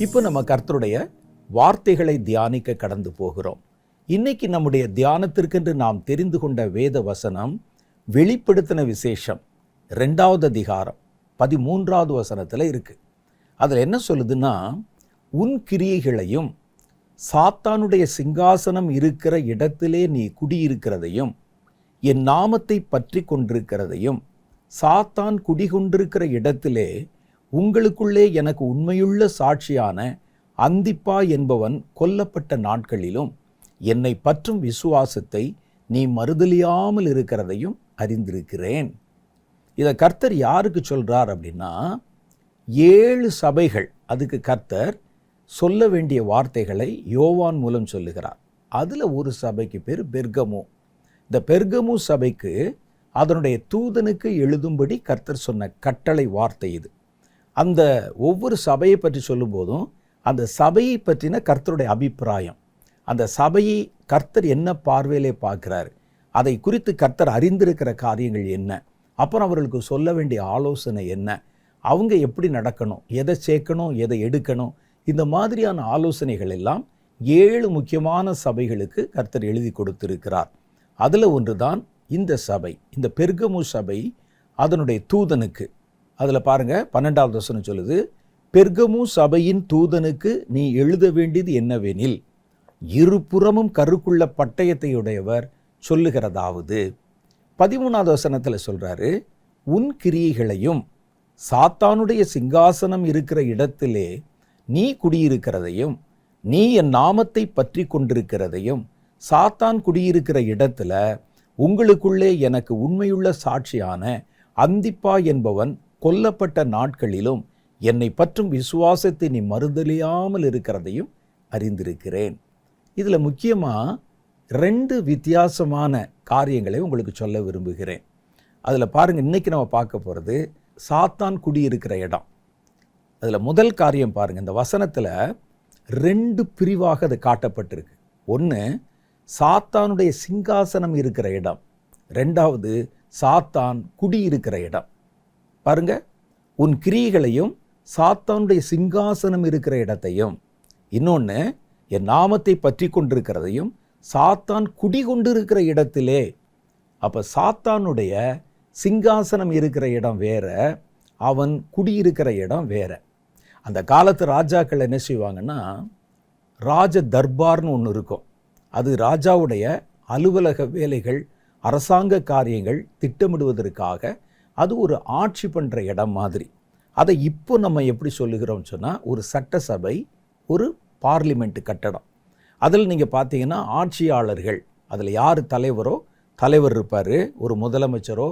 இப்போ நம்ம கர்த்தருடைய வார்த்தைகளை தியானிக்க கடந்து போகிறோம். இன்னைக்கு நம்முடைய தியானத்திற்கென்று நாம் தெரிந்து கொண்ட வேத வசனம் வெளிப்படுத்தின விசேஷம் 2வது அதிகாரம் 13வது வசனத்தில் இருக்கு. அதில் என்ன சொல்லுதுன்னா, உன் கிரியைகளையும் சாத்தானுடைய சிங்காசனம் இருக்கிற இடத்திலே நீ குடியிருக்கிறதையும் என் நாமத்தை பற்றி கொண்டிருக்கிறதையும் சாத்தான் குடிகொண்டிருக்கிற இடத்திலே உங்களுக்குள்ளே எனக்கு உண்மையுள்ள சாட்சியான அந்திப்பா என்பவன் கொல்லப்பட்ட நாட்களிலும் என்னை பற்றும் விசுவாசத்தை நீ மறுதலியாமல் இருக்கிறதையும் அறிந்திருக்கிறேன். இதை கர்த்தர் யாருக்கு சொல்றார் அப்படின்னா, 7 சபைகள், அதுக்கு கர்த்தர் சொல்ல வேண்டிய வார்த்தைகளை யோவான் மூலம் சொல்லுகிறார். அதில் ஒரு சபைக்கு பேர் பெர்கமு. இந்த பெர்கமு சபைக்கு அதனுடைய தூதனுக்கு எழுதும்படி கர்த்தர் சொன்ன கட்டளை வார்த்தை இது. அந்த ஒவ்வொரு சபையை பற்றி சொல்லும்போதும் அந்த சபையை பற்றின கர்த்தருடைய அபிப்பிராயம், அந்த சபையை கர்த்தர் என்ன பார்வையிலே பார்க்கிறார், அதை குறித்து கர்த்தர் அறிந்திருக்கிற காரியங்கள் என்ன, அப்புறம் அவர்களுக்கு சொல்ல வேண்டிய ஆலோசனை என்ன, அவங்க எப்படி நடக்கணும், எதை சேர்க்கணும், எதை எடுக்கணும், இந்த மாதிரியான ஆலோசனைகள் எல்லாம் 7 முக்கியமான சபைகளுக்கு கர்த்தர் எழுதி கொடுத்திருக்கிறார். அதில் ஒன்று தான் இந்த சபை, இந்த பெர்கமு சபை. அதனுடைய தூதனுக்கு, அதில் பாருங்க 12வது வசனம் சொல்லுது, பெர்கமு சபையின் தூதனுக்கு நீ எழுத வேண்டியது என்னவெனில், இருபுறமும் கருக்குள்ள பட்டயத்தை உடையவர் சொல்லுகிறதாவது. 13வது வசனத்தில் சொல்றாரு, உன் கிரியைகளையும் சாத்தானுடைய சிங்காசனம் இருக்கிற இடத்திலே நீ குடியிருக்கிறதையும் நீ என் நாமத்தை பற்றி கொண்டிருக்கிறதையும் சாத்தான் குடியிருக்கிற இடத்துல உங்களுக்குள்ளே எனக்கு உண்மையுள்ள சாட்சியான அந்திப்பா என்பவன் கொல்லப்பட்ட நாட்களிலும் என்னை பற்றும் விசுவாசத்தை நீ மறுதலியாமல் இருக்கிறதையும் அறிந்திருக்கிறேன். இதில் முக்கியமாக 2 வித்தியாசமான காரியங்களை உங்களுக்கு சொல்ல விரும்புகிறேன். அதில் பாருங்கள், இன்னைக்கு நம்ம பார்க்க போகிறது சாத்தான் குடியிருக்கிற இடம். அதில் முதல் காரியம் பாருங்கள், இந்த வசனத்தில் 2 பிரிவாக அது காட்டப்பட்டிருக்கு. ஒன்று சாத்தானுடைய சிங்காசனம் இருக்கிற இடம், 2வது சாத்தான் குடியிருக்கிற இடம். பாருங்க, உன் கிரியைகளையும் சாத்தானுடைய சிங்காசனம் இருக்கிற இடத்தையும், இன்னொன்று என் நாமத்தை பற்றி கொண்டிருக்கிறதையும் சாத்தான் குடிகொண்டிருக்கிற இடத்திலே. அப்போ சாத்தானுடைய சிங்காசனம் இருக்கிற இடம் வேற, அவன் குடியிருக்கிற இடம் வேற. அந்த காலத்து ராஜாக்கள் என்ன செய்வாங்கன்னா, ராஜ தர்பார்னு ஒன்று இருக்கும். அது ராஜாவுடைய அலுவலக வேலைகள், அரசாங்க காரியங்கள் திட்டமிடுவதற்காக அது ஒரு ஆட்சி பண்ணுற இடம் மாதிரி. அதை இப்போ நம்ம எப்படி சொல்லுகிறோம்னு சொன்னால், ஒரு சட்டசபை, ஒரு பார்லிமெண்ட் கட்டடம். அதில் நீங்கள் பார்த்தீங்கன்னா ஆட்சியாளர்கள், அதில் யார் தலைவரோ, தலைவர் இருப்பார், ஒரு முதலமைச்சரோ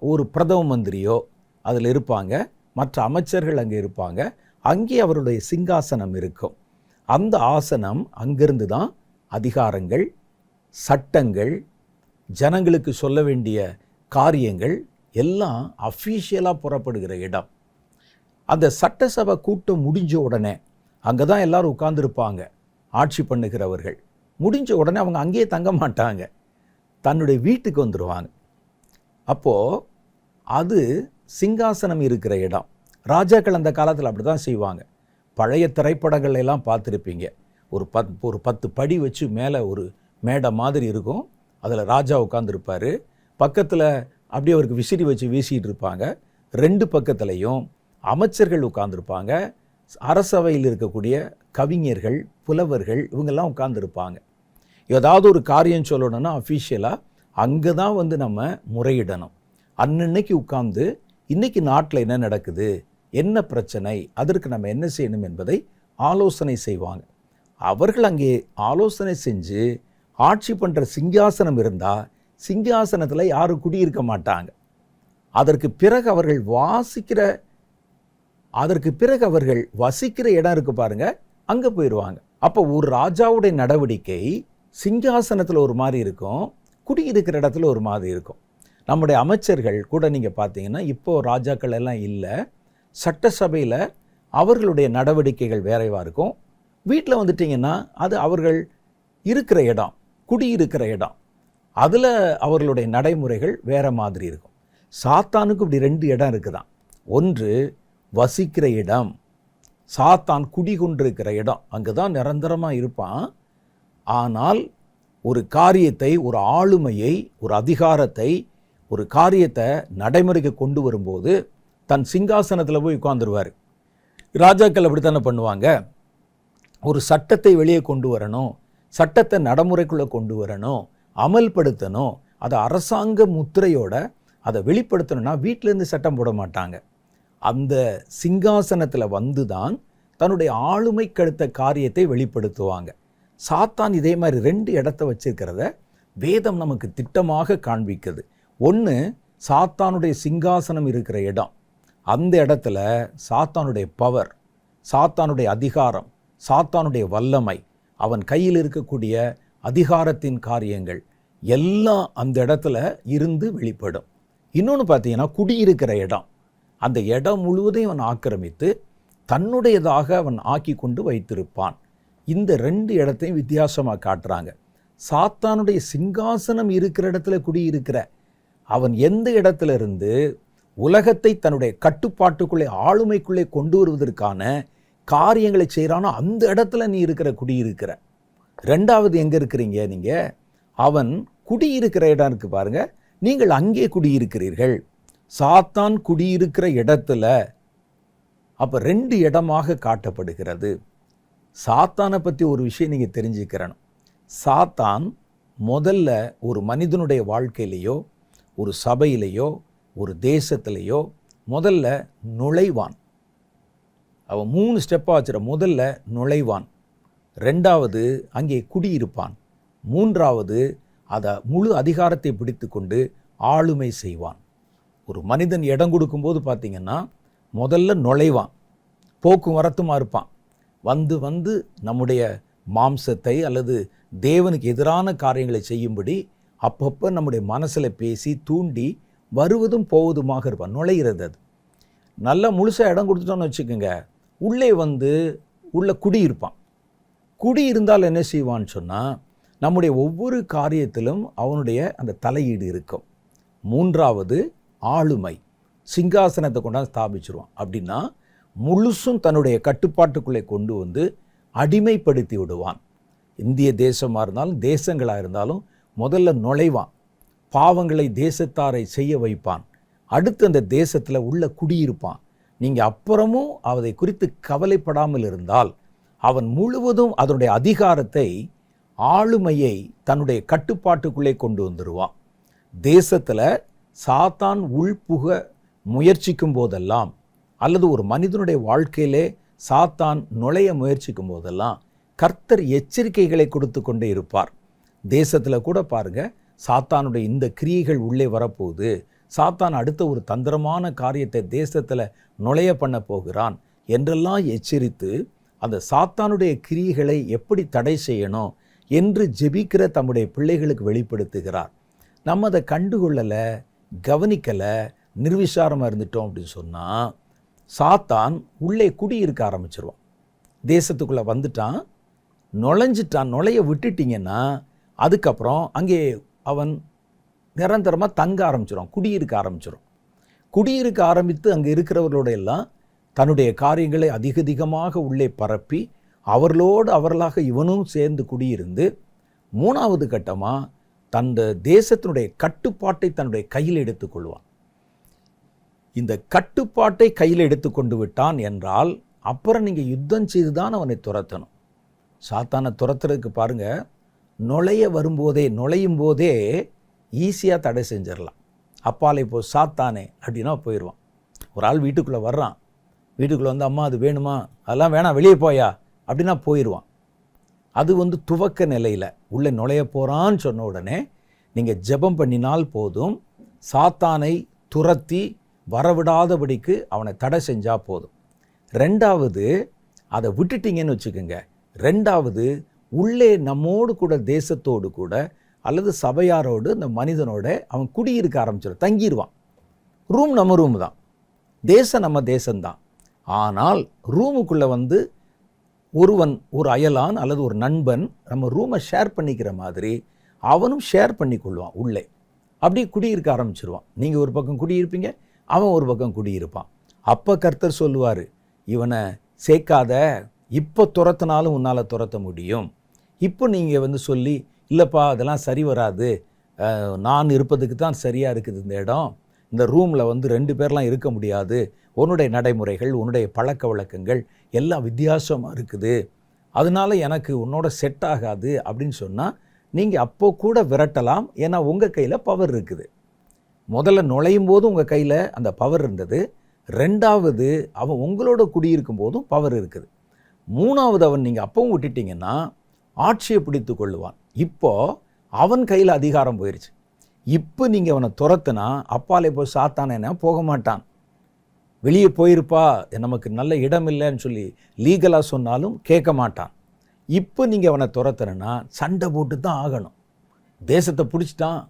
ஒரு பிரதம மந்திரியோ அதில் இருப்பாங்க, மற்ற அமைச்சர்கள் அங்கே இருப்பாங்க. அங்கே அவருடைய சிங்காசனம் இருக்கும். அந்த ஆசனம், அங்கிருந்து தான் அதிகாரங்கள், சட்டங்கள், ஜனங்களுக்கு சொல்ல வேண்டிய காரியங்கள் எல்லாம் அஃபீஷியலாக புறப்படுகிற இடம். அந்த சட்டசபை கூட்டம் முடிஞ்ச உடனே அங்கே தான் எல்லாரும் உட்கார்ந்துருப்பாங்க. ஆட்சி பண்ணுகிறவர்கள் முடிஞ்ச உடனே அவங்க அங்கேயே தங்க மாட்டாங்க, தன்னுடைய வீட்டுக்கு வந்துடுவாங்க. அப்போது அது சிங்காசனம் இருக்கிற இடம். ராஜாக்கள் அந்த காலத்தில் அப்படி தான் செய்வாங்க. பழைய திரைப்படங்கள் எல்லாம் பார்த்துருப்பீங்க. ஒரு 10 படி வச்சு மேலே ஒரு மேடை மாதிரி இருக்கும். அதில் ராஜா உட்காந்துருப்பார். பக்கத்தில் அப்படியே அவருக்கு விசிறி வச்சு வீசிகிட்டு இருப்பாங்க. 2 பக்கத்துலையும் அமைச்சர்கள் உட்காந்துருப்பாங்க. அரசவையில் இருக்கக்கூடிய கவிஞர்கள், புலவர்கள், இவங்கெல்லாம் உட்காந்துருப்பாங்க. ஏதாவது ஒரு காரியம் சொல்லணும்னா அஃபீஷியலாக அங்கே தான் வந்து நம்ம முறையிடணும். அன்னன்னைக்கு உட்கார்ந்து இன்னைக்கு நாட்டில் என்ன நடக்குது, என்ன பிரச்சனை, அதற்கு நம்ம என்ன செய்யணும் என்பதை ஆலோசனை செய்வாங்க. அவர்கள் அங்கே ஆலோசனை செஞ்சு ஆட்சி பண்ணுற சிங்காசனம் இருந்தால் சிங்காசனத்தில் யாரும் குடியிருக்க மாட்டாங்க. அதற்கு பிறகு அவர்கள் வசிக்கிற இடம் இருக்கு பாருங்க, அங்கே போயிடுவாங்க. அப்போ ஒரு ராஜாவுடைய நடவடிக்கை சிங்காசனத்தில் ஒரு மாதிரி இருக்கும், குடியிருக்கிற இடத்துல ஒரு மாதிரி இருக்கும். நம்முடைய அமைச்சர்கள் கூட நீங்கள் பார்த்தீங்கன்னா, இப்போது ராஜாக்கள் எல்லாம் இல்லை, சட்டசபையில் அவர்களுடைய நடவடிக்கைகள் வேறைவாக இருக்கும். வீட்டில் வந்துட்டிங்கன்னா அது அவர்கள் இருக்கிற இடம், குடியிருக்கிற இடம், அதில் அவர்களுடைய நடைமுறைகள் வேறு மாதிரி இருக்கும். சாத்தானுக்கு இப்படி 2 இடம் இருக்குதான். ஒன்று வசிக்கிற இடம், சாத்தான் குடிகொண்டிருக்கிற இடம், அங்கே தான் நிரந்தரமாக இருப்பான். ஆனால் ஒரு காரியத்தை, ஒரு ஆளுமையை, ஒரு அதிகாரத்தை, ஒரு காரியத்தை நடைமுறைக்கு கொண்டு வரும்போது தன் சிங்காசனத்தில் போய் உட்கார்ந்துருவார். ராஜாக்கள் அப்படித்தானே பண்ணுவாங்க. ஒரு சட்டத்தை வெளியே கொண்டு வரணும், சட்டத்தை நடைமுறைக்குள்ளே கொண்டு வரணும், அமல்படுத்தணும், அதை அரசாங்க முத்திரையோட அதை வெளிப்படுத்தணும்னா வீட்டிலேருந்து சட்டம் போட மாட்டாங்க. அந்த சிங்காசனத்தில் வந்து தான் தன்னுடைய ஆளுமைக்கு அடுத்த காரியத்தை வெளிப்படுத்துவாங்க. சாத்தான் இதே மாதிரி 2 இடத்த வச்சிருக்கிறத வேதம் நமக்கு திட்டமாக காண்பிக்குது. ஒன்று, சாத்தானுடைய சிங்காசனம் இருக்கிற இடம். அந்த இடத்துல சாத்தானுடைய பவர், சாத்தானுடைய அதிகாரம், சாத்தானுடைய வல்லமை, அவன் கையில் இருக்கக்கூடிய அதிகாரத்தின் காரியங்கள் எல்லாம் அந்த இடத்துல இருந்து வெளிப்படும். இன்னொன்று பார்த்தீங்கன்னா, குடியிருக்கிற இடம். அந்த இடம் முழுவதையும் அவன் ஆக்கிரமித்து தன்னுடையதாக அவன் ஆக்கி கொண்டு வைத்திருப்பான். இந்த 2 இடத்தையும் வித்தியாசமாக காட்டுறாங்க. சாத்தானுடைய சிங்காசனம் இருக்கிற இடத்துல குடியிருக்கிற அவன் எந்த இடத்துல இருந்து உலகத்தை தன்னுடைய கட்டுப்பாட்டுக்குள்ளே, ஆளுமைக்குள்ளே கொண்டு வருவதற்கான காரியங்களை செய்கிறானோ அந்த இடத்துல நீ குடியிருக்கிற. 2வது எங்கே இருக்கிறீங்க நீங்கள்? அவன் குடியிருக்கிற இடம் இருக்கு பாருங்க, நீங்கள் அங்கே குடியிருக்கிறீர்கள். சாத்தான் குடியிருக்கிற இடத்துல அப்போ 2 இடமாக காட்டப்படுகிறது. சாத்தானை பற்றி ஒரு விஷயம் நீங்கள் தெரிஞ்சுக்கிறணும். சாத்தான் முதல்ல ஒரு மனிதனுடைய வாழ்க்கையிலையோ, ஒரு சபையிலையோ, ஒரு தேசத்திலேயோ முதல்ல நுழைவான். அவன் 3 ஸ்டெப்பாக வச்சுற. முதல்ல நுழைவான், 2வது அங்கே குடியிருப்பான், 3வது அதை முழு அதிகாரத்தை பிடித்து கொண்டு ஆளுமை செய்வான். ஒரு மனிதன் இடம் கொடுக்கும்போது பார்த்திங்கன்னா முதல்ல நுழைவான், போக்கும் வரத்துமா இருப்பான். வந்து வந்து நம்முடைய மாம்சத்தை அல்லது தேவனுக்கு எதிரான காரியங்களை செய்யும்படி அப்பப்போ நம்முடைய மனசில் பேசி தூண்டி வருவதும் போவதுமாக இருப்பான். நுழைகிறது அது நல்லா முழுசாக இடம் கொடுத்துட்டோன்னு வச்சுக்கோங்க, உள்ளே வந்து உள்ள குடியிருப்பான். குடியிருந்தால் என்ன செய்வான்னு சொன்னால், நம்முடைய ஒவ்வொரு காரியத்திலும் அவனுடைய அந்த தலையீடு இருக்கும். 3வது ஆளுமை, சிங்காசனத்தை கொண்டாந்து ஸ்தாபிச்சிருவான். அப்படின்னா முழுசும் தன்னுடைய கட்டுப்பாட்டுக்குள்ளே கொண்டு வந்து அடிமைப்படுத்தி விடுவான். இந்திய தேசமாக இருந்தாலும் தேசங்களாக இருந்தாலும் முதல்ல நுழைவான், பாவங்களை தேசத்தாரை செய்ய வைப்பான், அடுத்து அந்த தேசத்தில் உள்ள குடியிருப்பான். நீங்கள் அப்புறமும் அதை குறித்து கவலைப்படாமல் இருந்தால் அவன் முழுவதும் அதனுடைய அதிகாரத்தை, ஆளுமையை தன்னுடைய கட்டுப்பாட்டுக்குள்ளே கொண்டு வந்துடுவான். தேசத்தில் சாத்தான் உள்புக முயற்சிக்கும் போதெல்லாம், அல்லது ஒரு மனிதனுடைய வாழ்க்கையிலே சாத்தான் நுழைய முயற்சிக்கும் போதெல்லாம் கர்த்தர் எச்சரிக்கைகளை கொடுத்து கொண்டே இருப்பார். தேசத்தில் கூட பாருங்க, சாத்தானுடைய இந்த கிரியைகள் உள்ளே வரப்போகுது, சாத்தான் அடுத்த ஒரு தந்திரமான காரியத்தை தேசத்தில் நுழைய பண்ண போகிறான் என்றெல்லாம் எச்சரித்து அந்த சாத்தானுடைய கிரியைகளை எப்படி தடை செய்யணும் என்று ஜெபிக்கிற தம்முடைய பிள்ளைகளுக்கு வெளிப்படுத்துகிறார். நம்ம அதை கண்டுகொள்ளலை, கவனிக்கலை, நிர்விசாரமாக இருந்துட்டோம் அப்படின்னு சொன்னால் சாத்தான் உள்ளே குடியிருக்க ஆரம்பிச்சிருவான். தேசத்துக்குள்ளே வந்துட்டான், நுழைஞ்சிட்டான். நுழைய விட்டுட்டிங்கன்னா அதுக்கப்புறம் அங்கே அவன் நிரந்தரமாக தங்க ஆரம்பிச்சிடும், குடியிருக்க ஆரம்பிச்சிடும். குடியிருக்க ஆரம்பித்து அங்கே இருக்கிறவர்களோட எல்லாம் தன்னுடைய காரியங்களை அதிகமாக உள்ளே பரப்பி அவர்களோடு அவர்களாக இவனும் சேர்ந்து குடியிருந்து 3வது கட்டமாக தந்த தேசத்தினுடைய கட்டுப்பாட்டை தன்னுடைய கையில் எடுத்துக்கொள்வான். இந்த கட்டுப்பாட்டை கையில் எடுத்துக்கொண்டு விட்டான் என்றால் அப்புறம் நீங்கள் யுத்தம் செய்து தான் அவனை துரத்தணும். சாத்தானை துரத்துறதுக்கு பாருங்கள், நுழையும் போதே ஈஸியாக தடை செஞ்சிடலாம். அப்பாலே போ சாத்தானே அப்படின்னா போயிடுவான். ஒரு ஆள் வீட்டுக்குள்ளே வர்றான், வீட்டுக்குள்ளே வந்து அம்மா அது வேணுமா, அதெல்லாம் வேணாம் வெளியே போயா அப்படின்னா போயிடுவான். அது துவக்க நிலையில் உள்ளே நுழைய போகிறான்னு சொன்ன உடனே நீங்கள் ஜெபம் பண்ணினால் போதும், சாத்தானை துரத்தி வரவிடாதபடிக்கு அவனை தடை செஞ்சால் போதும். 2வது அதை விட்டுட்டிங்கன்னு வச்சுக்கோங்க, 2வது உள்ளே நம்மோடு கூட தேசத்தோடு கூட அல்லது சபையாரோடு இந்த மனிதனோட அவன் குடியிருக்க ஆரம்பிச்சிடும், தங்கிடுவான். ரூம் நம்ம ரூம் தான், தேசம் நம்ம தேசம்தான். ஆனால் ரூமுக்குள்ளே ஒருவன், ஒரு அயலான் அல்லது ஒரு நண்பன் நம்ம ரூமை ஷேர் பண்ணிக்கிற மாதிரி அவனும் ஷேர் பண்ணி கொள்வான். உள்ளே அப்படியே குடியிருக்க ஆரம்பிச்சிருவான். நீங்கள் ஒரு பக்கம் குடியிருப்பீங்க, அவன் ஒரு பக்கம் குடியிருப்பான். அப்போ கர்த்தர் சொல்லுவார், இவனை சேர்க்காத, இப்போ துரத்தினாலும் உன்னால் துரத்த முடியும். இப்போ நீங்கள் சொல்லி, இல்லைப்பா அதெல்லாம் சரி வராது, நான் இருப்பதுக்கு தான் சரியாக இருக்குது இந்த இடம், இந்த ரூமில் 2 பேர்லாம் இருக்க முடியாது, உன்னுடைய நடைமுறைகள் உன்னுடைய பழக்க வழக்கங்கள் எல்லாம் வித்தியாசமாக இருக்குது, அதனால எனக்கு உன்னோட செட் ஆகாது அப்படின்னு சொன்னால் நீங்கள் அப்போ கூட விரட்டலாம். ஏன்னா உங்கள் கையில் பவர் இருக்குது. முதல்ல நுழையும் போதும் உங்கள் கையில் அந்த பவர் இருந்தது. 2வது அவன் உங்களோட குடியிருக்கும் போதும் பவர் இருக்குது. 3வது அவன் நீங்கள் அப்பவும் விட்டுட்டீங்கன்னா ஆட்சியை பிடித்து கொள்ளுவான். இப்போ அவன் கையில் அதிகாரம் போயிடுச்சு. இப்போ நீங்கள் அவனை துரத்துனா அப்பாலே போய் சாத்தானேன்னா போக மாட்டான். வெளியே போயிருப்பா, நமக்கு நல்ல இடம் இல்லைன்னு சொல்லி லீகலாக சொன்னாலும் கேட்க மாட்டான். இப்போ நீங்கள் அவனை துரத்துனா சண்டை போட்டு தான் ஆகணும். தேசத்தை பிடிச்சிட்டான்,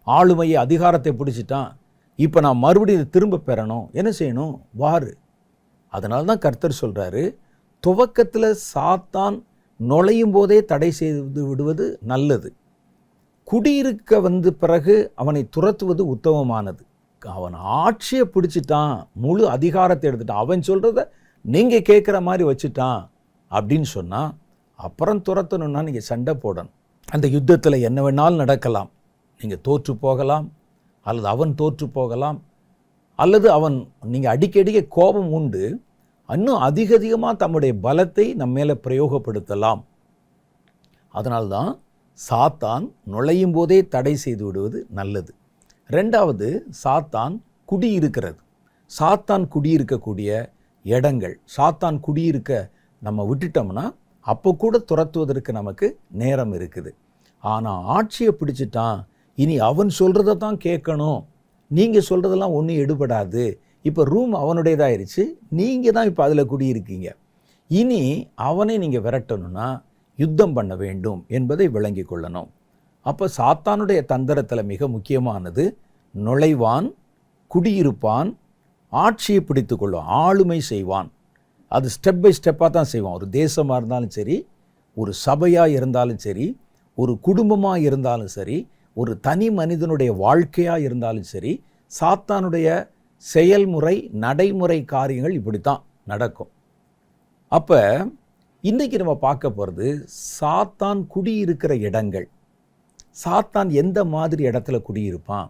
ஆளுமையை அதிகாரத்தை பிடிச்சிட்டான், இப்போ நான் மறுபடியும் திரும்ப பெறணும், என்ன செய்யணும்? வாரு. அதனால தான் கர்த்தர் சொல்கிறாரு, துவக்கத்தில் சாத்தான் நுழையும் போதே தடை செய்து விடுவது நல்லது, குடியிருக்க பிறகு அவனை துரத்துவது உத்தமமானது. அவன் ஆட்சியை பிடிச்சிட்டான், முழு அதிகாரத்தை எடுத்துட்டான், அவன் சொல்கிறத நீங்கள் கேட்குற மாதிரி வச்சுட்டான் அப்படின்னு சொன்னால் அப்புறம் துரத்தணுன்னா நீங்கள் சண்டை போடணும். அந்த யுத்தத்தில் என்ன வேணாலும் நடக்கலாம். நீங்கள் தோற்று போகலாம், அல்லது அவன் தோற்று போகலாம், அல்லது நீங்கள் அடிக்கடிக்க கோபம் உண்டு இன்னும் அதிகமாக தம்முடைய பலத்தை நம்ம மேலே பிரயோகப்படுத்தலாம். அதனால்தான் சாத்தான் நுழையும் போதே தடை செய்து விடுவது நல்லது. 2வது, சாத்தான் குடியிருக்கிறது. சாத்தான் குடியிருக்கக்கூடிய இடங்கள், சாத்தான் குடியிருக்க நம்ம விட்டுட்டோம்னா அப்போ கூட துரத்துவதற்கு நமக்கு நேரம் இருக்குது. ஆனால் ஆட்சியை பிடிச்சிட்டான், இனி அவன் சொல்கிறத தான் கேட்கணும், நீங்கள் சொல்கிறதெல்லாம் ஒன்றும் எடுபடாது. இப்போ ரூம் அவனுடையதாயிருச்சு, நீங்கள் தான் இப்போ அதில் குடியிருக்கீங்க. இனி அவனை நீங்கள் விரட்டணும்னா யுத்தம் பண்ண வேண்டும் என்பதை விளங்கி கொள்ளணும். அப்போ சாத்தானுடைய தந்திரத்தில் மிக முக்கியமானது, நுழைவான், குடியிருப்பான், ஆட்சியை பிடித்து கொள்வான், ஆளுமை செய்வான். அது ஸ்டெப் பை ஸ்டெப்பாக தான் செய்வான். ஒரு தேசமாக இருந்தாலும் சரி, ஒரு சபையாக இருந்தாலும் சரி, ஒரு குடும்பமாக இருந்தாலும் சரி, ஒரு தனி மனிதனுடைய வாழ்க்கையாக இருந்தாலும் சரி, சாத்தானுடைய செயல்முறை நடைமுறை காரியங்கள் இப்படித்தான் நடக்கும். அப்போ இன்றைக்கி நம்ம பார்க்க போகிறது சாத்தான் குடியிருக்கிற இடங்கள். சாத்தான் எந்த மாதிரி இடத்துல குடியிருப்பான்?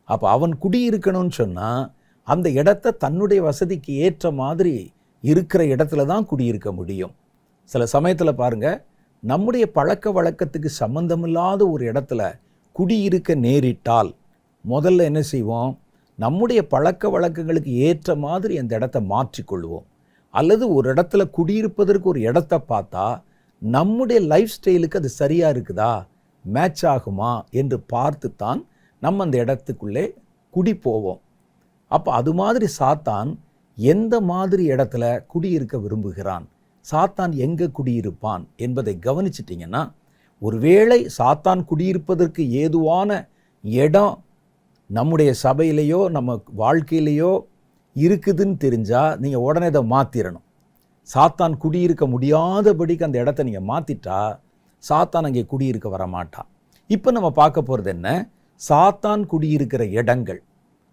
அப்போ அவன் குடியிருக்கணும்னு சொன்னால் அந்த இடத்த தன்னுடைய வசதிக்கு ஏற்ற மாதிரி இருக்கிற இடத்துல தான் குடியிருக்க முடியும். சில சமயத்தில் பாருங்கள், நம்முடைய பழக்க வழக்கத்துக்கு சம்பந்தமில்லாத ஒரு இடத்துல குடியிருக்க நேரிட்டால் முதல்ல என்ன செய்வோம்? நம்முடைய பழக்க வழக்கங்களுக்கு ஏற்ற மாதிரி அந்த இடத்த மாற்றிக்கொள்வோம். அல்லது ஒரு இடத்துல குடியிருப்பதற்கு ஒரு இடத்த பார்த்தா நம்முடைய லைஃப் ஸ்டைலுக்கு அது சரியாக இருக்குதா, மேட்ச் ஆகுமா என்று பார்த்து தான் நம்ம அந்த இடத்துக்குள்ளே குடி போவோம். அப்போ அது மாதிரி சாத்தான் எந்த மாதிரி இடத்துல குடியிருக்க விரும்புகிறான், சாத்தான் எங்கே குடியிருப்பான் என்பதை கவனிச்சிட்டிங்கன்னா, ஒருவேளை சாத்தான் குடியிருப்பதற்கு ஏதுவான இடம் நம்முடைய சபையிலேயோ நம்ம வாழ்க்கையிலேயோ இருக்குதுன்னு தெரிஞ்சால் நீங்கள் உடனே அதை மாற்றிடணும். சாத்தான் குடியிருக்க முடியாதபடிக்கு அந்த இடத்த நீங்கள் மாற்றிட்டா சாத்தான் அங்கே குடியிருக்க வரமாட்டான். இப்போ நம்ம பார்க்க போகிறது என்ன? சாத்தான் குடியிருக்கிற இடங்கள்.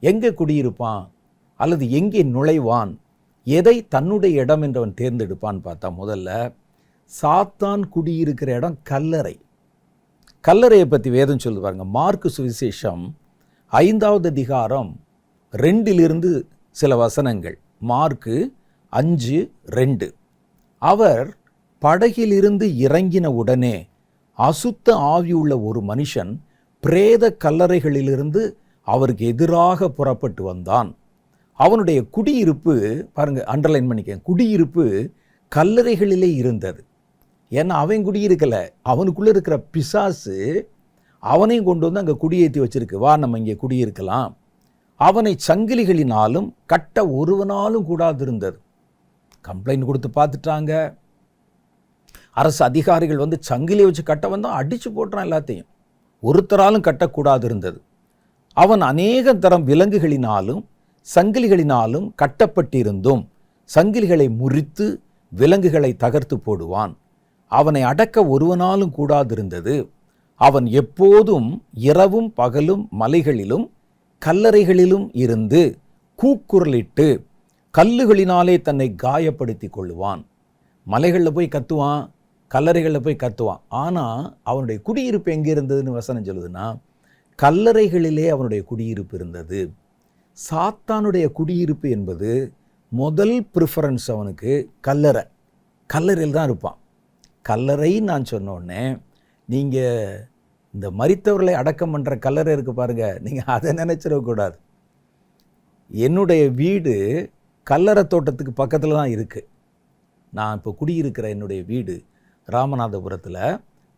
எங்கே குடியிருப்பான் அல்லது எங்கே நுழைவான், எதை தன்னுடைய இடம் என்றவன் தேர்ந்தெடுப்பான்னு பார்த்தா, முதல்ல சாத்தான் குடியிருக்கிற இடம் கல்லறை. கல்லறையை பற்றி வேதம் சொல்லி பாருங்க. மார்க்கு சுவிசேஷம் 5வது அதிகாரம் 2 சில வசனங்கள். மார்க்கு 5:2. அவர் படகிலிருந்து இறங்கின உடனே அசுத்த ஆவியுள்ள ஒரு மனுஷன் பிரேத கல்லறைகளிலிருந்து அவருக்கு எதிராக புறப்பட்டு வந்தான். அவனுடைய குடியிருப்பு, பாருங்க, அண்டர்லைன் பண்ணிக்க, குடியிருப்பு கல்லறைகளிலே இருந்தது. ஏன்னா அவன் குடியிருக்கலை, அவனுக்குள்ளே இருக்கிற பிசாசு அவனையும் கொண்டு வந்து அங்கே குடியேற்றி வச்சிருக்கு. வா நம்ம இங்கே குடியிருக்கலாம். அவனை சங்கிலிகளினாலும் கட்ட ஒருவனாலும் கூடாது இருந்தது. கம்ப்ளைண்ட் கொடுத்து பார்த்துட்டாங்க. அரசு அதிகாரிகள் வந்து சங்கிலியை வச்சு கட்ட வந்தால் அடித்து போட்டுறான் எல்லாத்தையும். ஒருத்தராலும் கட்டக்கூடாது இருந்தது. அவன் அநேக தரம் விலங்குகளினாலும் சங்கிலிகளினாலும் கட்டப்பட்டிருந்தும் சங்கிலிகளை முறித்து விலங்குகளை தகர்த்து போடுவான். அவனை அடக்க ஒருவனாலும் கூடாதிருந்தது. அவன் எப்போதும் இரவும் பகலும் மலைகளிலும் கல்லறைகளிலும் இருந்து கூக்குரலிட்டு கல்லுகளினாலே தன்னை காயப்படுத்தி கொள்ளுவான். மலைகளில் போய் கத்துவான், கல்லறைகளில் போய் கத்துவான். ஆனால் அவனுடைய குடியிருப்பு எங்கே இருந்ததுன்னு வசனம் சொல்லுதுன்னா, கல்லறைகளிலே அவனுடைய குடியிருப்பு இருந்தது. சாத்தானுடைய குடியிருப்பு என்பது முதல் ப்ரிஃபரன்ஸ் அவனுக்கு கல்லறை. கல்லறையில் தான் இருப்பான். கல்லறை நான் சொன்னோடனே நீங்கள் இந்த மரித்தவர்களை அடக்கம் பண்ணுற கல்லறை இருக்குது பாருங்கள், நீங்கள் அதை நினச்சிடக்கூடாது. என்னுடைய வீடு கல்லறை தோட்டத்துக்கு பக்கத்தில் தான் இருக்குது. நான் இப்போ குடியிருக்கிற என்னுடைய வீடு ராமநாதபுரத்தில்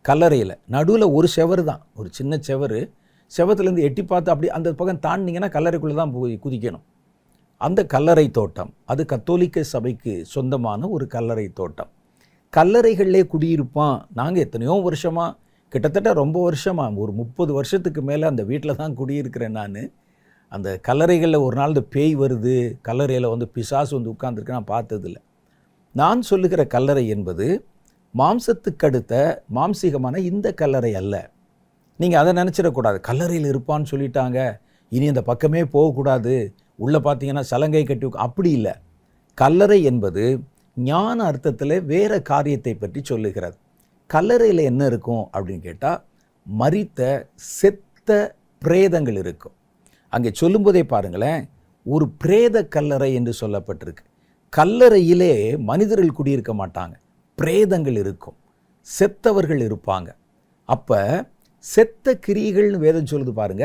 கல்லறையில் நடுவில் ஒரு செவரு தான், ஒரு சின்ன செவரு. செவத்துலேருந்து எட்டி பார்த்து அப்படி அந்த பக்கம் தாண்டிங்கன்னா கல்லறைக்குள்ளே தான் போய் குதிக்கணும். அந்த கல்லறை தோட்டம் அது கத்தோலிக்க சபைக்கு சொந்தமான ஒரு கல்லறை தோட்டம். கல்லறைகளிலே குடியிருப்பான். நாங்கள் எத்தனையோ வருஷமாக, கிட்டத்தட்ட ரொம்ப வருஷமாக, ஒரு 30 வருஷத்துக்கு மேலே அந்த வீட்டில் தான் குடியிருக்கிறேன் நான். அந்த கல்லறைகளில் ஒரு நாள் இந்த பேய் வருது, கல்லறையில் வந்து பிசாசு வந்து உட்கார்ந்துருக்கு நான் பார்த்ததில்ல. நான் சொல்லுகிற கல்லறை என்பது மாம்சத்துக்கு அடுத்த மாம்சீகமான இந்த கல்லறை அல்ல. நீங்கள் அதை நினச்சிடக்கூடாது. கல்லறையில் இருப்பான்னு சொல்லிட்டாங்க, இனி அந்த பக்கமே போகக்கூடாது, உள்ளே பார்த்தீங்கன்னா சலங்கை கட்டி அப்படி இல்லை. கல்லறை என்பது ஞான அர்த்தத்தில் வேறு காரியத்தை பற்றி சொல்லுகிறது. கல்லறையில் என்ன இருக்கும் அப்படின்னு கேட்டால், மரித்த செத்த பிரேதங்கள் இருக்கும். அங்கே சொல்லும்போதே பாருங்களேன், ஒரு பிரேத கல்லறை என்று சொல்லப்பட்டிருக்கு. கல்லறையிலே மனிதர்கள் குடியிருக்க மாட்டாங்க, பிரேதங்கள் இருக்கும், செத்தவர்கள் இருப்பாங்க. அப்போ செத்த கிரியைகள்னு வேதம் சொல்லுது பாருங்க.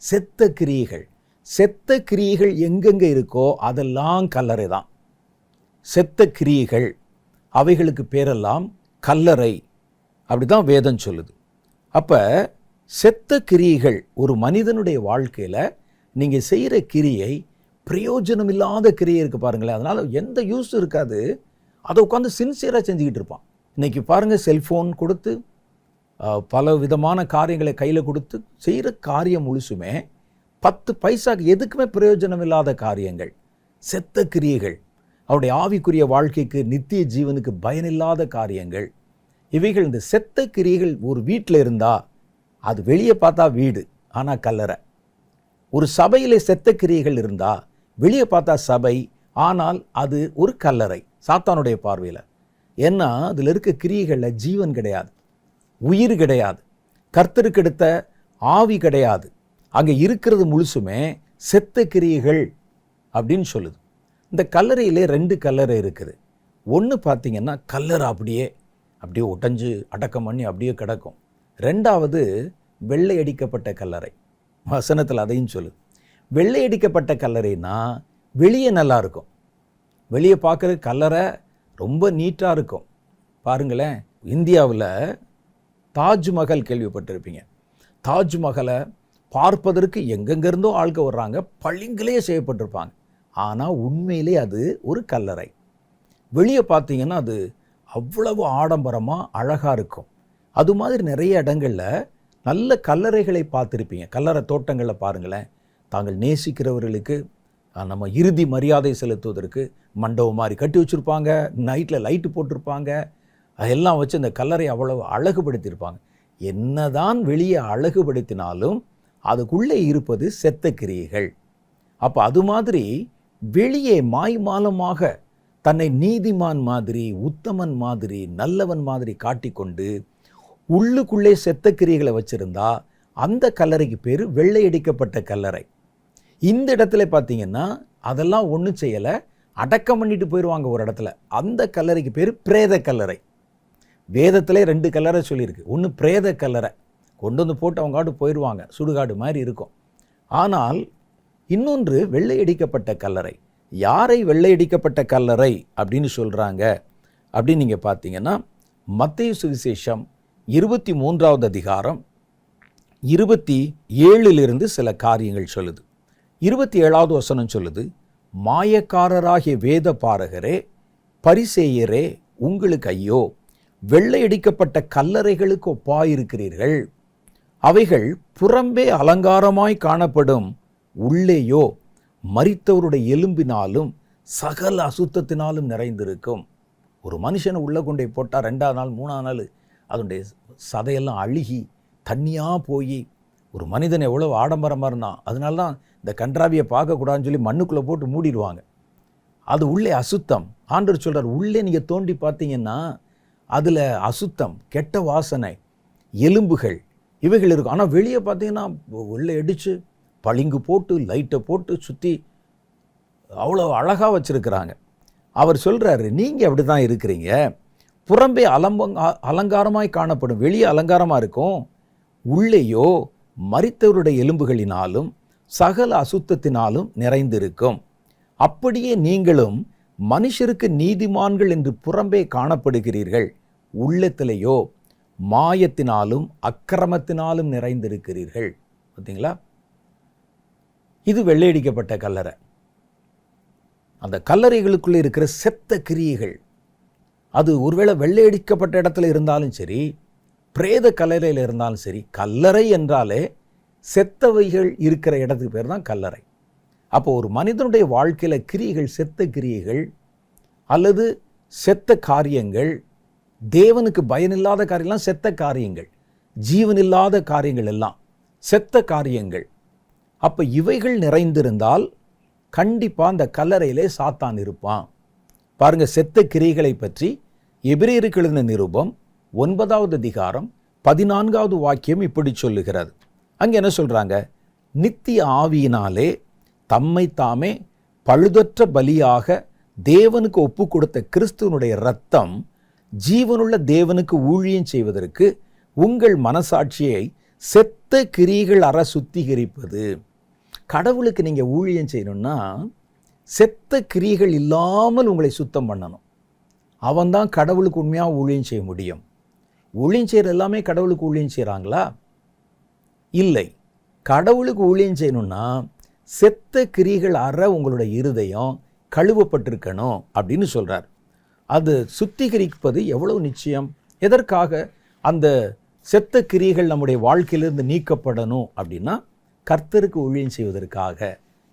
செத்த கிரியைகள், செத்த கிரியைகள் எங்கெங்கே இருக்கோ அதெல்லாம் கல்லறை தான். செத்த கிரியைகள் அவைகளுக்கு பேரெல்லாம் கல்லறை, அப்படிதான் வேதம் சொல்லுது. அப்போ செத்த கிரியைகள், ஒரு மனிதனுடைய வாழ்க்கையில் நீங்கள் செய்கிற கிரியை பிரயோஜனம் இல்லாத கிரியை இருக்குது பாருங்களேன், அதனால் எந்த யூஸ் இருக்காது. அதை உட்காந்து சின்சியராக செஞ்சுக்கிட்டு இருப்பான். இன்றைக்கி பாருங்கள், செல்ஃபோன் கொடுத்து பல விதமான காரியங்களை கையில் கொடுத்து செய்கிற காரியம் முழுசுமே 10 பைசாக்கு எதுக்குமே பிரயோஜனம் இல்லாத காரியங்கள், செத்த கிரியைகள், அவருடைய ஆவிக்குரிய வாழ்க்கைக்கு நித்திய ஜீவனுக்கு பயனில்லாத காரியங்கள். இவைகள் இந்த செத்த கிரியைகள் ஒரு வீட்டில் இருந்தால் அது வெளியே பார்த்தா வீடு, ஆனால் கல்லறை. ஒரு சபையிலே செத்த கிரியைகள் இருந்தால் வெளியே பார்த்தா சபை, ஆனால் அது ஒரு கல்லறை சாத்தானுடைய பார்வையில். ஏன்னா அதில் இருக்க கிரியைகளில் ஜீவன் கிடையாது, உயிர் கிடையாது, கர்த்தருக்கு எடுத்த ஆவி கிடையாது. அங்கே இருக்கிறது முழுசுமே செத்த கிரியைகள் அப்படின்னு சொல்லுது. இந்த கல்லறையிலே 2 கல்லறை இருக்குது. ஒன்று பார்த்தீங்கன்னா கல்லறை அப்படியே உடைஞ்சு அடக்கம் பண்ணி அப்படியே கிடக்கும். 2வது வெள்ளை அடிக்கப்பட்ட கல்லறை. வசனத்தில் அதையும் சொல்லுது. வெள்ளை அடிக்கப்பட்ட கல்லறைனா வெளியே நல்லா இருக்கும், வெளியே பார்க்குற கல்லறை ரொம்ப நீட்டாக இருக்கும். பாருங்களேன், இந்தியாவில் தாஜ்மஹல் கேள்விப்பட்டிருப்பீங்க. தாஜ்மஹலை பார்ப்பதற்கு எங்கெங்கிருந்தோ ஆட்கள் வர்றாங்க, பளிங்கிலேயே செய்யப்பட்டிருப்பாங்க. ஆனால் உண்மையிலே அது ஒரு கல்லறை. வெளியே பார்த்தீங்கன்னா அது அவ்வளவு ஆடம்பரமாக அழகாக இருக்கும். அது மாதிரி நிறைய இடங்களில் நல்ல கல்லறைகளை பார்த்துருப்பீங்க. கல்லறை தோட்டங்களில் பாருங்களேன், தாங்கள் நேசிக்கிறவர்களுக்கு நம்ம இறுதி மரியாதை செலுத்துவதற்கு மண்டபம் மாதிரி கட்டி வச்சுருப்பாங்க, நைட்டில் லைட்டு போட்டிருப்பாங்க, அதெல்லாம் வச்சு அந்த கல்லறை அவ்வளவு அழகுபடுத்தியிருப்பாங்க. என்னதான் வெளியே அழகுபடுத்தினாலும் அதுக்குள்ளே இருப்பது செத்த கிரியைகள். அப்போ அது மாதிரி வெளியே மாய்மாலமாக தன்னை நீதிமான் மாதிரி, உத்தமன் மாதிரி, நல்லவன் மாதிரி காட்டிக்கொண்டு உள்ளுக்குள்ளே செத்த கிரியைகளை வச்சுருந்தா அந்த கல்லறைக்கு பேர் வெள்ளை அடிக்கப்பட்ட கல்லறை. இந்த இடத்துல பார்த்தீங்கன்னா அதெல்லாம் ஒன்றும் செய்யலை, அடக்கம் பண்ணிட்டு போயிடுவாங்க ஒரு இடத்துல. அந்த கல்லறைக்கு பேர் பிரேத கல்லறை. வேதத்திலே 2 கல்லறை சொல்லியிருக்கு. ஒன்று பிரேத கல்லறை, கொண்டு வந்து போட்டு அவங்க போயிடுவாங்க, சுடுகாடு மாதிரி இருக்கும். ஆனால் இன்னொன்று வெள்ளை அடிக்கப்பட்ட கல்லறை. யாரை வெள்ளை அடிக்கப்பட்ட கல்லறை அப்படின்னு சொல்கிறாங்க அப்படின்னு நீங்கள் பார்த்தீங்கன்னா, மத்தேயு சுவிசேஷம் 23வது அதிகாரம் 27 சில காரியங்கள் சொல்லுது. 27வது வசனம் சொல்லுது, மாயக்காரராகிய வேத பாரகரே, பரிசேயரே, உங்களுக்கு ஐயோ, வெள்ளை அடிக்கப்பட்ட கல்லறைகளுக்கு ஒப்பாயிருக்கிறீர்கள். அவைகள் புறம்பே அலங்காரமாய் காணப்படும், உள்ளேயோ மரித்தவருடைய எலும்பினாலும் சகல அசுத்தத்தினாலும் நிறைந்திருக்கும். ஒரு மனுஷனை உள்ளே கொண்டே போட்டால் 2வது நாள் 3வது நாள் அதனுடைய சதையெல்லாம் அழுகி தண்ணியாக போய், ஒரு மனிதன் எவ்வளோ ஆடம்பரமாக இருந்தான், அதனால தான் இந்த கன்றாவியை பார்க்கக்கூடாதுன்னு சொல்லி மண்ணுக்குள்ளே போட்டு மூடிடுவாங்க. அது உள்ளே அசுத்தம். ஆண்டவர் சொல்றார், உள்ளே நீங்க தோண்டி பார்த்தீங்கன்னா அதுல அசுத்தம், கெட்ட வாசனை, எலும்புகள் இவைகள் இருக்கும். ஆனால் வெளியே பார்த்தீங்கன்னா உள்ளே அடிச்சு பளிங்கு போட்டு லைட்டை போட்டு சுற்றி அவ்வளோ அழகாக வச்சிருக்கிறாங்க. அவர் சொல்றாரு, நீங்க அப்படி தான் இருக்கிறீங்க. புறம்பே அலங்காரமாய் காணப்படும், வெளியே அலங்காரமாக இருக்கும், உள்ளேயோ மரித்தவருடைய எலும்புகளினாலும் சகல அசுத்தத்தினாலும் நிறைந்திருக்கும். அப்படியே நீங்களும் மனுஷருக்கு நீதிமான்கள் என்று புறம்பே காணப்படுகிறீர்கள், உள்ளத்திலேயோ மாயத்தினாலும் அக்கிரமத்தினாலும் நிறைந்திருக்கிறீர்கள். பார்த்தீங்களா? இது வெள்ளையடிக்கப்பட்ட கல்லறை. அந்த கல்லறைகளுக்குள்ளே இருக்கிற செத்த கிரியைகள், அது ஒருவேளை வெள்ளையடிக்கப்பட்ட இடத்துல இருந்தாலும் சரி, பிரேத கல்லறையில் இருந்தாலும் சரி, கல்லறை என்றாலே செத்தவைகள் இருக்கிற இடத்துக்கு பேர் தான் கல்லறை. அப்போ ஒரு மனிதனுடைய வாழ்க்கையில் கிரியைகள், செத்த கிரியைகள் அல்லது செத்த காரியங்கள், தேவனுக்கு பயனில்லாத காரியம்லாம் செத்த காரியங்கள், ஜீவனில்லாத காரியங்கள் எல்லாம் செத்த காரியங்கள். அப்போ இவைகள் நிறைந்திருந்தால் கண்டிப்பாக அந்த கல்லறையிலே சாத்தான் இருப்பான். பாருங்க, செத்த கிரியைகளை பற்றி எபிரேயருக்கு எழுதின நிருபம் 9வது அதிகாரம் 14வது வாக்கியம் இப்படி சொல்லுகிறது. அங்கே என்ன சொல்றாங்க? நித்திய ஆவியினாலே தம்மை தாமே பழுதற்ற பலியாக தேவனுக்கு ஒப்பு கொடுத்த கிறிஸ்துவனுடைய இரத்தம் ஜீவனுள்ள தேவனுக்கு ஊழியம் செய்வதற்கு உங்கள் மனசாட்சியை செத்த கிரியைகள் அற சுத்திகரிப்பது. கடவுளுக்கு நீங்க ஊழியம் செய்யணும்னா செத்த கிரியைகள் இல்லாமல் உங்களை சுத்தம் பண்ணணும். அவன் தான் கடவுளுக்கு உண்மையாக ஊழியம் செய்ய முடியும். ஊழியம் செய்கிற எல்லாமே கடவுளுக்கு ஊழியம் செய்கிறாங்களா? இல்லை. கடவுளுக்கு ஊழியம் செய்யணும்னா செத்த கிரியைகள் அற உங்களுடைய இருதயம் கழுவப்பட்டிருக்கணும் அப்படின்னு சொல்றார். அது சுத்திகரிப்பது எவ்வளவு நிச்சயம்? எதற்காக அந்த செத்த கிரியைகள் நம்முடைய வாழ்க்கையிலிருந்து நீக்கப்படணும் அப்படின்னா கர்த்தருக்கு ஊழியம் செய்வதற்காக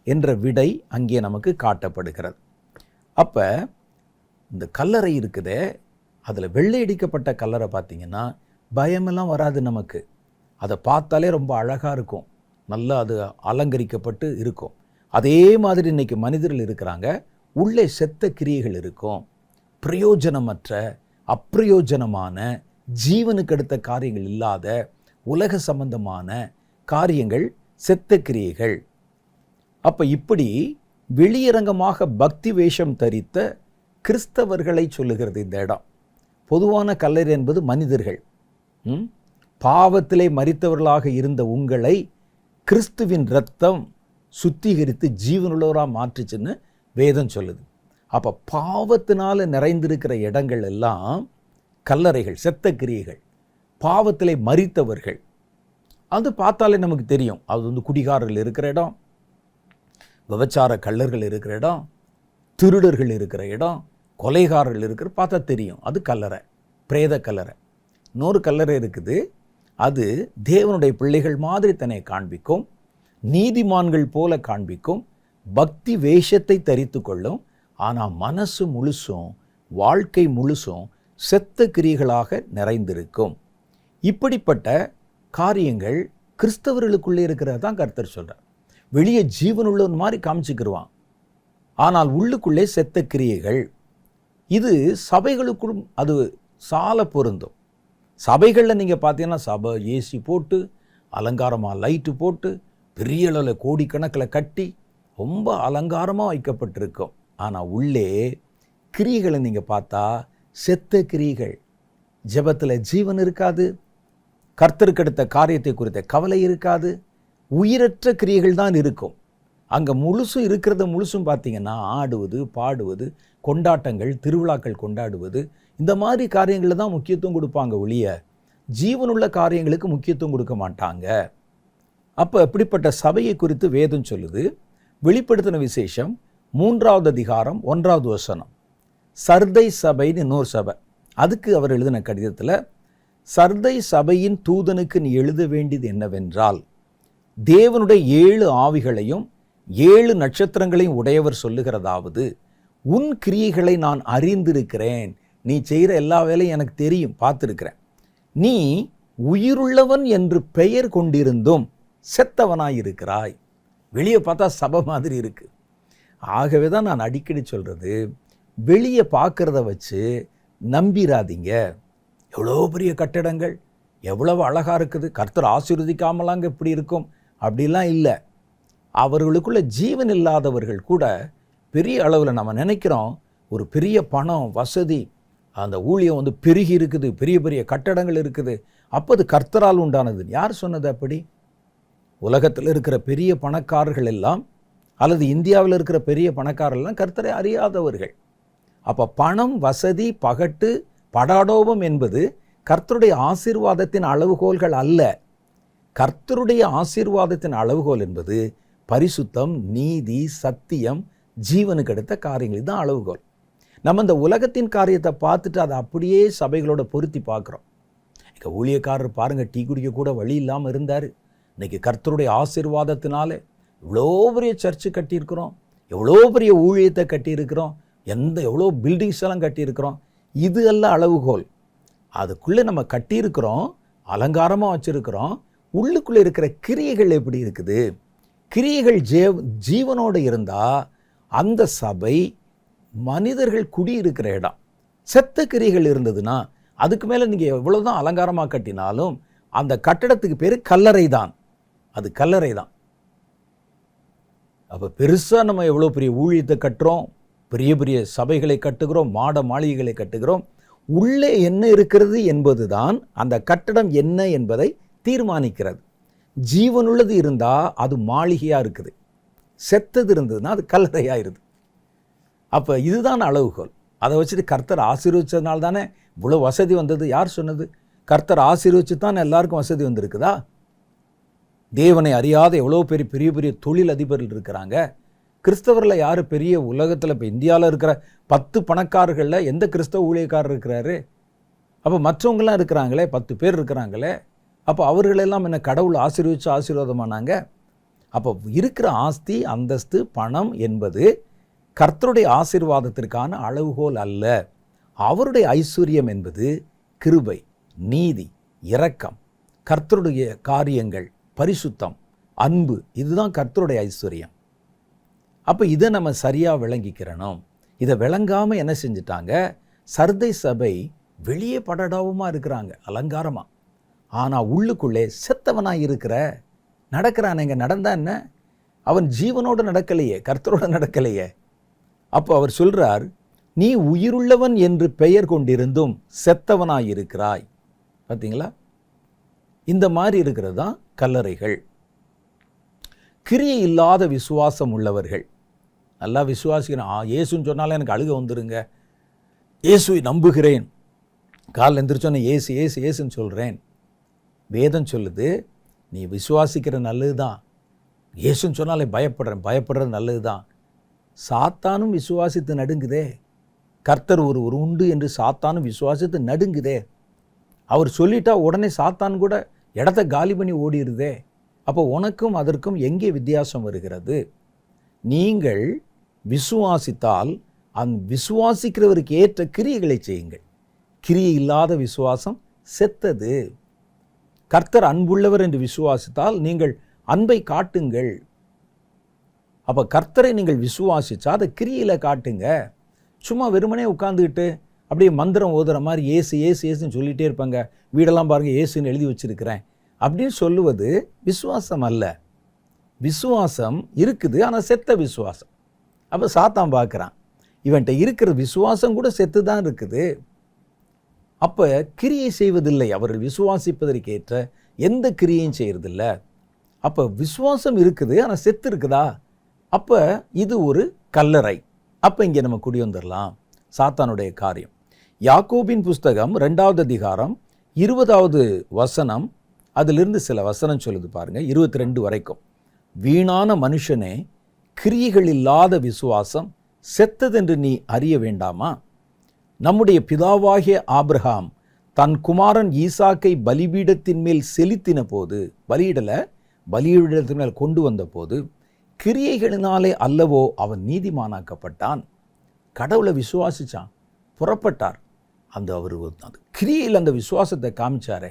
என்ற விடை அங்கே நமக்கு காட்டப்படுகிறது. அப்ப இந்த கல்லறை இருக்குதே, அதில் வெள்ளையடிக்கப்பட்ட கல்லறை பார்த்தீங்கன்னா பயமெல்லாம் வராது நமக்கு. அதை பார்த்தாலே ரொம்ப அழகாக இருக்கும், நல்லா அது அலங்கரிக்கப்பட்டு இருக்கும். அதே மாதிரி இன்னைக்கு மனிதர்கள் இருக்கிறாங்க, உள்ளே செத்த கிரியைகள் இருக்கும், பிரயோஜனமற்ற அப்பிரயோஜனமான ஜீவனுக்கு அடுத்த காரியங்கள் இல்லாத உலக சம்பந்தமான காரியங்கள், செத்த கிரியைகள். அப்ப இப்படி வெளியரங்கமாக பக்தி வேஷம் தரித்த கிறிஸ்தவர்களை சொல்லுகிறது இந்த இடம். பொதுவான கல்லறை என்பது மனிதர்கள். பாவத்திலே மரித்தவர்களாக இருந்த உங்களை கிறிஸ்துவின் இரத்தம் சுத்திகரித்து ஜீவனுள்ளவராக மாற்றுச்சுன்னு வேதம் சொல்லுது. அப்ப பாவத்தினால நிறைந்திருக்கிற இடங்கள் எல்லாம் கல்லறைகள், செத்த கிரியைகள், பாவத்திலே மரித்தவர்கள். அது பார்த்தாலே நமக்கு தெரியும், அது குடிகாரர்கள் இருக்கிற இடம், விபச்சார கள்ளர்கள் இருக்கிற இடம், திருடர்கள் இருக்கிற இடம், கொலைகாரர்கள் இருக்கிற பார்த்தா தெரியும், அது கல்லறை, பிரேத கல்லறை. இன்னொரு கல்லறை இருக்குது, அது தேவனுடைய பிள்ளைகள் மாதிரி தன்னை காண்பிக்கும், நீதிமான்கள் போல காண்பிக்கும், பக்தி வேஷத்தை தரித்து கொள்ளும். ஆனால் மனசு முழுசும், வாழ்க்கை முழுசும் செத்த கிரியைகளாக நிறைந்திருக்கும். இப்படிப்பட்ட காரியங்கள் கிறிஸ்தவர்களுக்குள்ளே இருக்கிறது தான் கர்த்தர் சொல்றார். வெளியே ஜீவனுள்ள மாதிரி காமிச்சுக்கிடுவான், ஆனால் உள்ளுக்குள்ளே செத்த கிரியைகள். இது சபைகளுக்கும் அது சால பொருந்தும். சபைகளில் நீங்கள் பார்த்தீங்கன்னா சபை ஏசி போட்டு அலங்காரமாக லைட்டு போட்டு பெரிய அளவில் கோடிக்கணக்கில் கட்டி ரொம்ப அலங்காரமாக வைக்கப்பட்டிருக்கும். ஆனால் உள்ளே கிரியைகளை நீங்கள் பார்த்தா செத்த கிரியைகள். ஜெபத்தில் ஜீவன் இருக்காது, கர்த்தருக்கு அடுத்த காரியத்தை குறித்த கவலை இருக்காது, உயிரற்ற கிரியைகள் தான் இருக்கும். அங்கே முழுசும் இருக்கிறத முழுசும் பார்த்தீங்கன்னா ஆடுவது, பாடுவது, கொண்டாட்டங்கள், திருவிழாக்கள் கொண்டாடுவது, இந்த மாதிரி காரியங்களில் தான் முக்கியத்துவம் கொடுப்பாங்க ஒழிய ஜீவனுள்ள காரியங்களுக்கு முக்கியத்துவம் கொடுக்க மாட்டாங்க. அப்போ இப்படிப்பட்ட சபையை குறித்து வேதம் சொல்லுது. வெளிப்படுத்தின விசேஷம் 3வது அதிகாரம் 1வது வசனம். சர்தை சபைன்னு இன்னொரு சபை, அதுக்கு அவர் எழுதின கடிதத்தில், சர்தை சபையின் தூதனுக்கு நீ எழுத வேண்டியது என்னவென்றால், தேவனுடைய 7 ஆவிகளையும் 7 நட்சத்திரங்களையும் உடையவர் சொல்லுகிறதாவது, உன் கிரியைகளை நான் அறிந்திருக்கிறேன், நீ செய்கிற எல்லா வேலையும் எனக்கு தெரியும், பார்த்துருக்கிறேன். நீ உயிருள்ளவன் என்று பெயர் கொண்டிருந்தும் செத்தவனாயிருக்கிறாய். வெளியே பார்த்தா சபை மாதிரி இருக்கு, ஆகவே தான் நான் அடிக்கடி சொல்கிறது, வெளியே பார்க்குறத வச்சு நம்பிராதீங்க. எவ்வளோ பெரிய கட்டிடங்கள், எவ்வளவு அழகாக இருக்குது, கர்த்தர் ஆசீர்வதிக்காமலாங்க இப்படி இருக்கும் அப்படிலாம் இல்லை. அவர்களுக்குள்ள ஜீவன் இல்லாதவர்கள் கூட பெரிய அளவில் நம்ம நினைக்கிறோம், ஒரு பெரிய பணம் வசதி, அந்த ஊழியம் பெருகி இருக்குது, பெரிய பெரிய கட்டடங்கள் இருக்குது, அப்போ அது கர்த்தரால் உண்டானது. யார் சொன்னது அப்படி? உலகத்தில் இருக்கிற பெரிய பணக்காரர்கள் எல்லாம், அல்லது இந்தியாவில் இருக்கிற பெரிய பணக்காரர்கள் எல்லாம் கர்த்தரை அறியாதவர்கள். அப்போ பணம், வசதி, பகட்டு, படாடோபம் என்பது கர்த்தருடைய ஆசீர்வாதத்தின் அளவுகோல்கள் அல்ல. கர்த்தருடைய ஆசீர்வாதத்தின் அளவுகோல் என்பது பரிசுத்தம், நீதி, சத்தியம், ஜீவனுக்கு அடுத்த காரியங்கள். இதுதான் அளவுகோல். நம்ம இந்த உலகத்தின் காரியத்தை பார்த்துட்டு அதை அப்படியே சபைகளோட பொருத்தி பார்க்குறோம். இங்கே ஊழியக்காரர் பாருங்கள், டீ குடிக்க கூட வழி இல்லாமல் இருந்தார். இன்றைக்கி கர்த்தருடைய ஆசீர்வாதத்தினால இவ்வளோ பெரிய சர்ச்சு கட்டியிருக்கிறோம், எவ்வளோ பெரிய ஊழியத்தை கட்டியிருக்கிறோம், எவ்வளோ பில்டிங்ஸ் எல்லாம் கட்டியிருக்கிறோம். இது அல்ல அளவுகோல். அதுக்குள்ளே நம்ம கட்டியிருக்கிறோம், அலங்காரமாக வச்சுருக்கிறோம், உள்ளுக்குள்ளே இருக்கிற கிரியைகள் எப்படி இருக்குது? கிரியைகள் ஜீவனோடு இருந்தால் அந்த சபை மனிதர்கள் குடியிருக்கிற இடம். செத்த கிரியைகள் இருந்ததுன்னா அதுக்கு மேலே நீங்கள் எவ்வளோதான் அலங்காரமாக கட்டினாலும் அந்த கட்டடத்துக்கு பேர் கல்லறை தான். அது கல்லறை தான். அப்போ பெருசாக நம்ம எவ்வளோ பெரிய ஊழியத்தை கட்டுறோம், பெரிய பெரிய சபைகளை கட்டுகிறோம், மாட மாளிகைகளை கட்டுகிறோம். உள்ளே என்ன இருக்கிறது என்பது தான் அந்த கட்டடம் என்ன என்பதை தீர்மானிக்கிறது. ஜீவனுள்ளது இருந்தால் அது மாளிகையாக இருக்குது, செத்தது இருந்ததுன்னா அது கல்லறையாக இருக்குது. அப்போ இதுதான் அளவுகோல். அதை வச்சுட்டு கர்த்தர் ஆசீர்வதிச்சதுனால தானே இவ்வளோ வசதி வந்தது. யார் சொன்னது? கர்த்தர் ஆசீர்வதிச்சு தான் எல்லாருக்கும் வசதி வந்திருக்குதா? தேவனை அறியாத எவ்வளோ பெரிய பெரிய பெரிய தொழில் அதிபர்கள் இருக்கிறாங்க. கிறிஸ்தவரில் யார் பெரிய உலகத்தில் இப்போ இந்தியாவில் இருக்கிற 10 பணக்காரர்களில் எந்த கிறிஸ்தவ ஊழியக்காரர் இருக்கிறாரு? அப்போ மற்றவங்களாம் இருக்கிறாங்களே, 10 பேர் இருக்கிறாங்களே, அப்போ அவர்களெல்லாம் என்ன கடவுள் ஆசீர்வதிச்சு ஆசீர்வாதமானாங்க? அப்போ இருக்கிற ஆஸ்தி, அந்தஸ்து, பணம் என்பது கர்த்தருடைய ஆசீர்வாதத்திற்கான அளவுகோல் அல்ல. அவருடைய ஐஸ்வர்யம் என்பது கிருபை, நீதி, இரக்கம், கர்த்தருடைய காரியங்கள், பரிசுத்தம், அன்பு. இதுதான் கர்த்தருடைய ஐஸ்வர்யம். அப்போ இதை நம்ம சரியாக விளங்கிக்கிறணும். இதை விளங்காமல் என்ன செஞ்சிட்டாங்க? சர்தை சபை வெளியே படடாவமாக இருக்கிறாங்க, அலங்காரமாக. ஆனால் உள்ளுக்குள்ளே செத்தவனாக இருக்கிற நடக்கிறானுங்க. நடந்தா என்ன? அவன் ஜீவனோடு நடக்கலையே, கர்த்தரோடு நடக்கலையே. அப்போ அவர் சொல்றார், நீ உயிருள்ளவன் என்று பெயர் கொண்டிருந்தும் செத்தவனாய் இருக்கிறாய். பார்த்தீங்களா? இந்த மாதிரி இருக்கிறது தான் கல்லறைகள். கிரியை இல்லாத விசுவாசம் உள்ளவர்கள். நல்லா விசுவாசிக்கிறேன், இயேசுன்னு சொன்னாலும் எனக்கு அழுக வந்துருங்க, இயேசுவை நம்புகிறேன், காலைல எந்திரிச்சோன்னே ஏசு ஏசு ஏசுன்னு சொல்கிறேன். வேதம் சொல்லுது, நீ விசுவாசிக்கிற நல்லது தான். இயேசுன்னு சொன்னாலே பயப்படுறது நல்லது தான். சாத்தானும் விசுவாசித்து நடுங்குதே. கர்த்தர் ஒருவர் உண்டு என்று சாத்தானும் விசுவாசித்து நடுங்குதே. அவர் சொல்லிட்டா உடனே சாத்தான் கூட இடத்த காலி பண்ணி ஓடிடுதே. அப்போ உனக்கும் அதற்கும் எங்கே வித்தியாசம் வருகிறது? நீங்கள் விசுவாசித்தால் அந்த விசுவாசிக்கிறவருக்கு ஏற்ற கிரியைகளை செய்யுங்கள். கிரியை இல்லாத விசுவாசம் செத்தது. கர்த்தர் அன்புள்ளவர் என்று விசுவாசித்தால் நீங்கள் அன்பை காட்டுங்கள். அப்போ கர்த்தரை நீங்கள் விசுவாசிச்சா அதை கிரியில் காட்டுங்க. சும்மா வெறுமனே உட்காந்துக்கிட்டு அப்படியே மந்திரம் ஓதுற மாதிரி ஏசு ஏசு ஏசுன்னு சொல்லிகிட்டே இருப்பாங்க. வீடெல்லாம் பாருங்கள் ஏசுன்னு எழுதி வச்சிருக்கிறேன் அப்படின்னு சொல்லுவது விசுவாசம் அல்ல. விசுவாசம் இருக்குது, ஆனால் செத்த விசுவாசம். அப்போ சாத்தான் பார்க்குறான், இவன்கிட்ட இருக்கிற விசுவாசம் கூட செத்து தான் இருக்குது. அப்போ கிரியை செய்வதில்லை. அவர்கள் விசுவாசிப்பதற்கேற்ற எந்த கிரியையும் செய்கிறதில்ல. அப்போ விசுவாசம் இருக்குது, ஆனால் செத்து இருக்குதா? அப்போ இது ஒரு கல்லறை. அப்போ இங்கே நம்ம குடி வந்துடலாம். சாத்தானுடைய காரியம். யாக்கோபின் புஸ்தகம் 2வது அதிகாரம் 20வது வசனம், அதிலிருந்து சில வசனம் சொல்லுது பாருங்க, 22 வரைக்கும். வீணான மனுஷனே, கிரியைகள் இல்லாத விசுவாசம் செத்ததென்று நீ அறிய வேண்டாமா? நம்முடைய பிதாவாகிய ஆபிரகாம் தன் குமாரன் ஈசாக்கை பலிபீடத்தின் மேல் செலுத்தின போது, பலிபீடத்தின் மேல் கொண்டு வந்த போது, கிரியைகளினாலே அல்லவோ அவன் நீதிமானாக்கப்பட்டான். கடவுளை விசுவாசிச்சான், புறப்பட்டார். அவர் கிரியையில் அந்த விசுவாசத்தை காமிச்சாரே,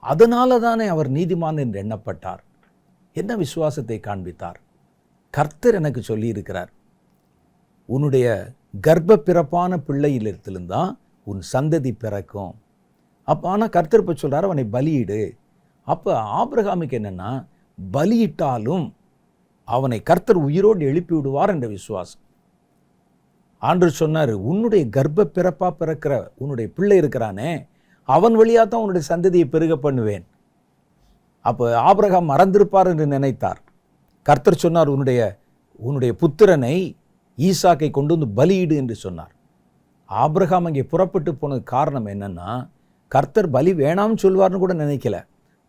அதனால தானே அவர் நீதிமான் என்று எண்ணப்பட்டார். என்ன விசுவாசத்தை காண்பித்தார்? கர்த்தர் எனக்கு சொல்லி இருக்கிறார், உன்னுடைய கர்ப்ப பிறப்பான பிள்ளையிலிருந்து தான் உன் சந்ததி பிறக்கும். அப்போ ஆனால் கர்த்தர் இப்போ சொல்கிறார், அவனை பலியிடு. அப்போ ஆபிரகாமுக்கு என்னென்னா, பலியிட்டாலும் அவனை கர்த்தர் உயிரோடு எழுப்பி விடுவார் என்ற விசுவாசம். ஆண்டவர் சொன்னார், உன்னுடைய கர்ப்ப பிறப்பா பிறக்கிற உன்னுடைய பிள்ளை இருக்கிறானே, அவன் வழியாக தான் உன்னுடைய சந்ததியை பெருக பண்ணுவேன். அப்போ ஆபிரகாம் மறந்திருப்பார் என்று நினைத்தார். கர்த்தர் சொன்னார், உன்னுடைய புத்திரனை ஈசாக்கை கொண்டு வந்து பலியிடு என்று சொன்னார். ஆபிரகாம் அங்கே புறப்பட்டு போனது காரணம் என்னன்னா, கர்த்தர் பலி வேணாம்னு சொல்வார்னு கூட நினைக்கல.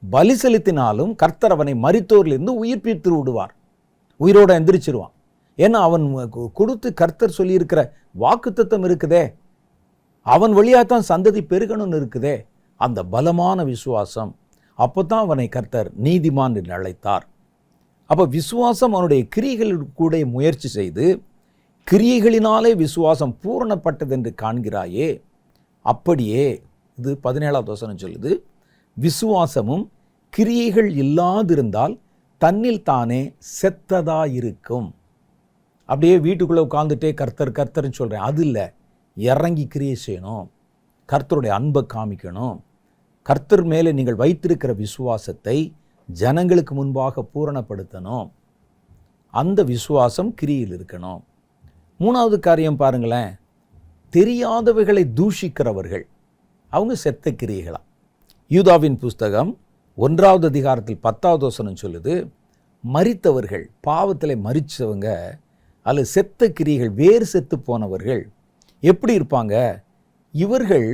பலி செலுத்தினாலும் கர்த்தர் அவனை மரித்தோரிலிருந்து உயிர்ப்பித்து விடுவார், உயிரோட எந்திரிச்சிருவான். ஏன்னா அவன் கொடுத்து கர்த்தர் சொல்லியிருக்கிற வாக்குத்தத்தம் இருக்குதே, அவன் வழியாகத்தான் சந்ததி பெருகணும்னு இருக்குதே, அந்த பலமான விசுவாசம். அப்போ தான் அவனை கர்த்தர் நீதிமான் என்று அழைத்தார். அப்போ விசுவாசம் அவனுடைய கிரியைகளுக்கு கூட முயற்சி செய்து கிரியைகளினாலே விசுவாசம் பூரணப்பட்டது என்று காண்கிறாயே, அப்படியே இது 17வது வசனம் சொல்லுது, விசுவாசமும் கிரியைகள் இல்லாதிருந்தால் தன்னில் தானே செத்ததாயிருக்கும். அப்படியே வீட்டுக்குள்ளே உட்காந்துட்டே கர்த்தர் கர்த்தர்ன்னு சொல்கிறேன், அது இல்லை. இறங்கி கிரியை செய்யணும், கர்த்தருடைய அன்பை காமிக்கணும். கர்த்தர் மேலே நீங்கள் வைத்திருக்கிற விசுவாசத்தை ஜனங்களுக்கு முன்பாக பூரணப்படுத்தணும். அந்த விசுவாசம் கிரியில் இருக்கணும். 3வது காரியம் பாருங்களேன், தெரியாதவைகளை தூஷிக்கிறவர்கள், அவங்க செத்த கிரியைகளாம். யூதாவின் புஸ்தகம் 1வது அதிகாரத்தில் 10வது வசனம் சொல்லுது, மரித்தவர்கள், பாவத்தில் மரித்தவங்க அல்லது செத்த கிரியைகள், வேறு செத்து போனவர்கள் எப்படி இருப்பாங்க? இவர்கள்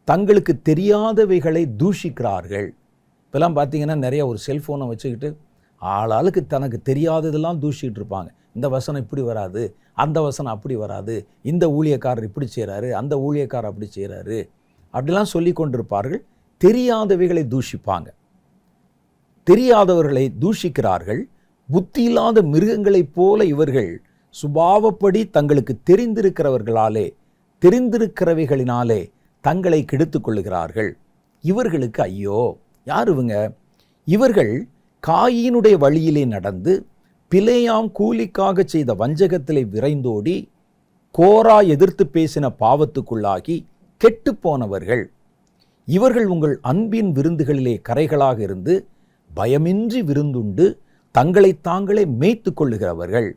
தங்களுக்கு தெரியாதவைகளை தூஷிக்கிறார்கள். இப்போல்லாம் பார்த்தீங்கன்னா நிறைய ஒரு செல்ஃபோனை வச்சுக்கிட்டு ஆளாளுக்கு தனக்கு தெரியாததெல்லாம் தூஷிக்கிட்டு இருப்பாங்க. இந்த வசனம் இப்படி வராது, அந்த வசனம் அப்படி வராது, இந்த ஊழியக்காரர் இப்படி செய்கிறாரு, அந்த ஊழியக்காரர் அப்படி செய்கிறாரு, அப்படிலாம் சொல்லி கொண்டிருப்பார்கள். தெரியாதவைகளை தூஷிப்பாங்க, தெரியாதவர்களை தூஷிக்கிறார்கள். புத்தி இல்லாத மிருகங்களைப் போல இவர்கள் சுபாவப்படி தங்களுக்கு தெரிந்திருக்கிறவைகளினாலே தங்களை கெடுத்து கொள்ளுகிறார்கள். இவர்களுக்கு ஐயோ! யார் இவங்க? இவர்கள் காயினுடைய வழியிலே நடந்து பிலேயாம் கூலிக்காக செய்த வஞ்சகத்திலே விரைந்தோடி கோரா எதிர்த்து பேசின பாவத்துக்குள்ளாகி கெட்டு போனவர்கள். இவர்கள் உங்கள் அன்பின் விருந்துகளிலே கரைகளாக இருந்து பயமின்றி விருந்துண்டு தங்களை தாங்களே மேய்த்து கொள்ளுகிறவர்கள்.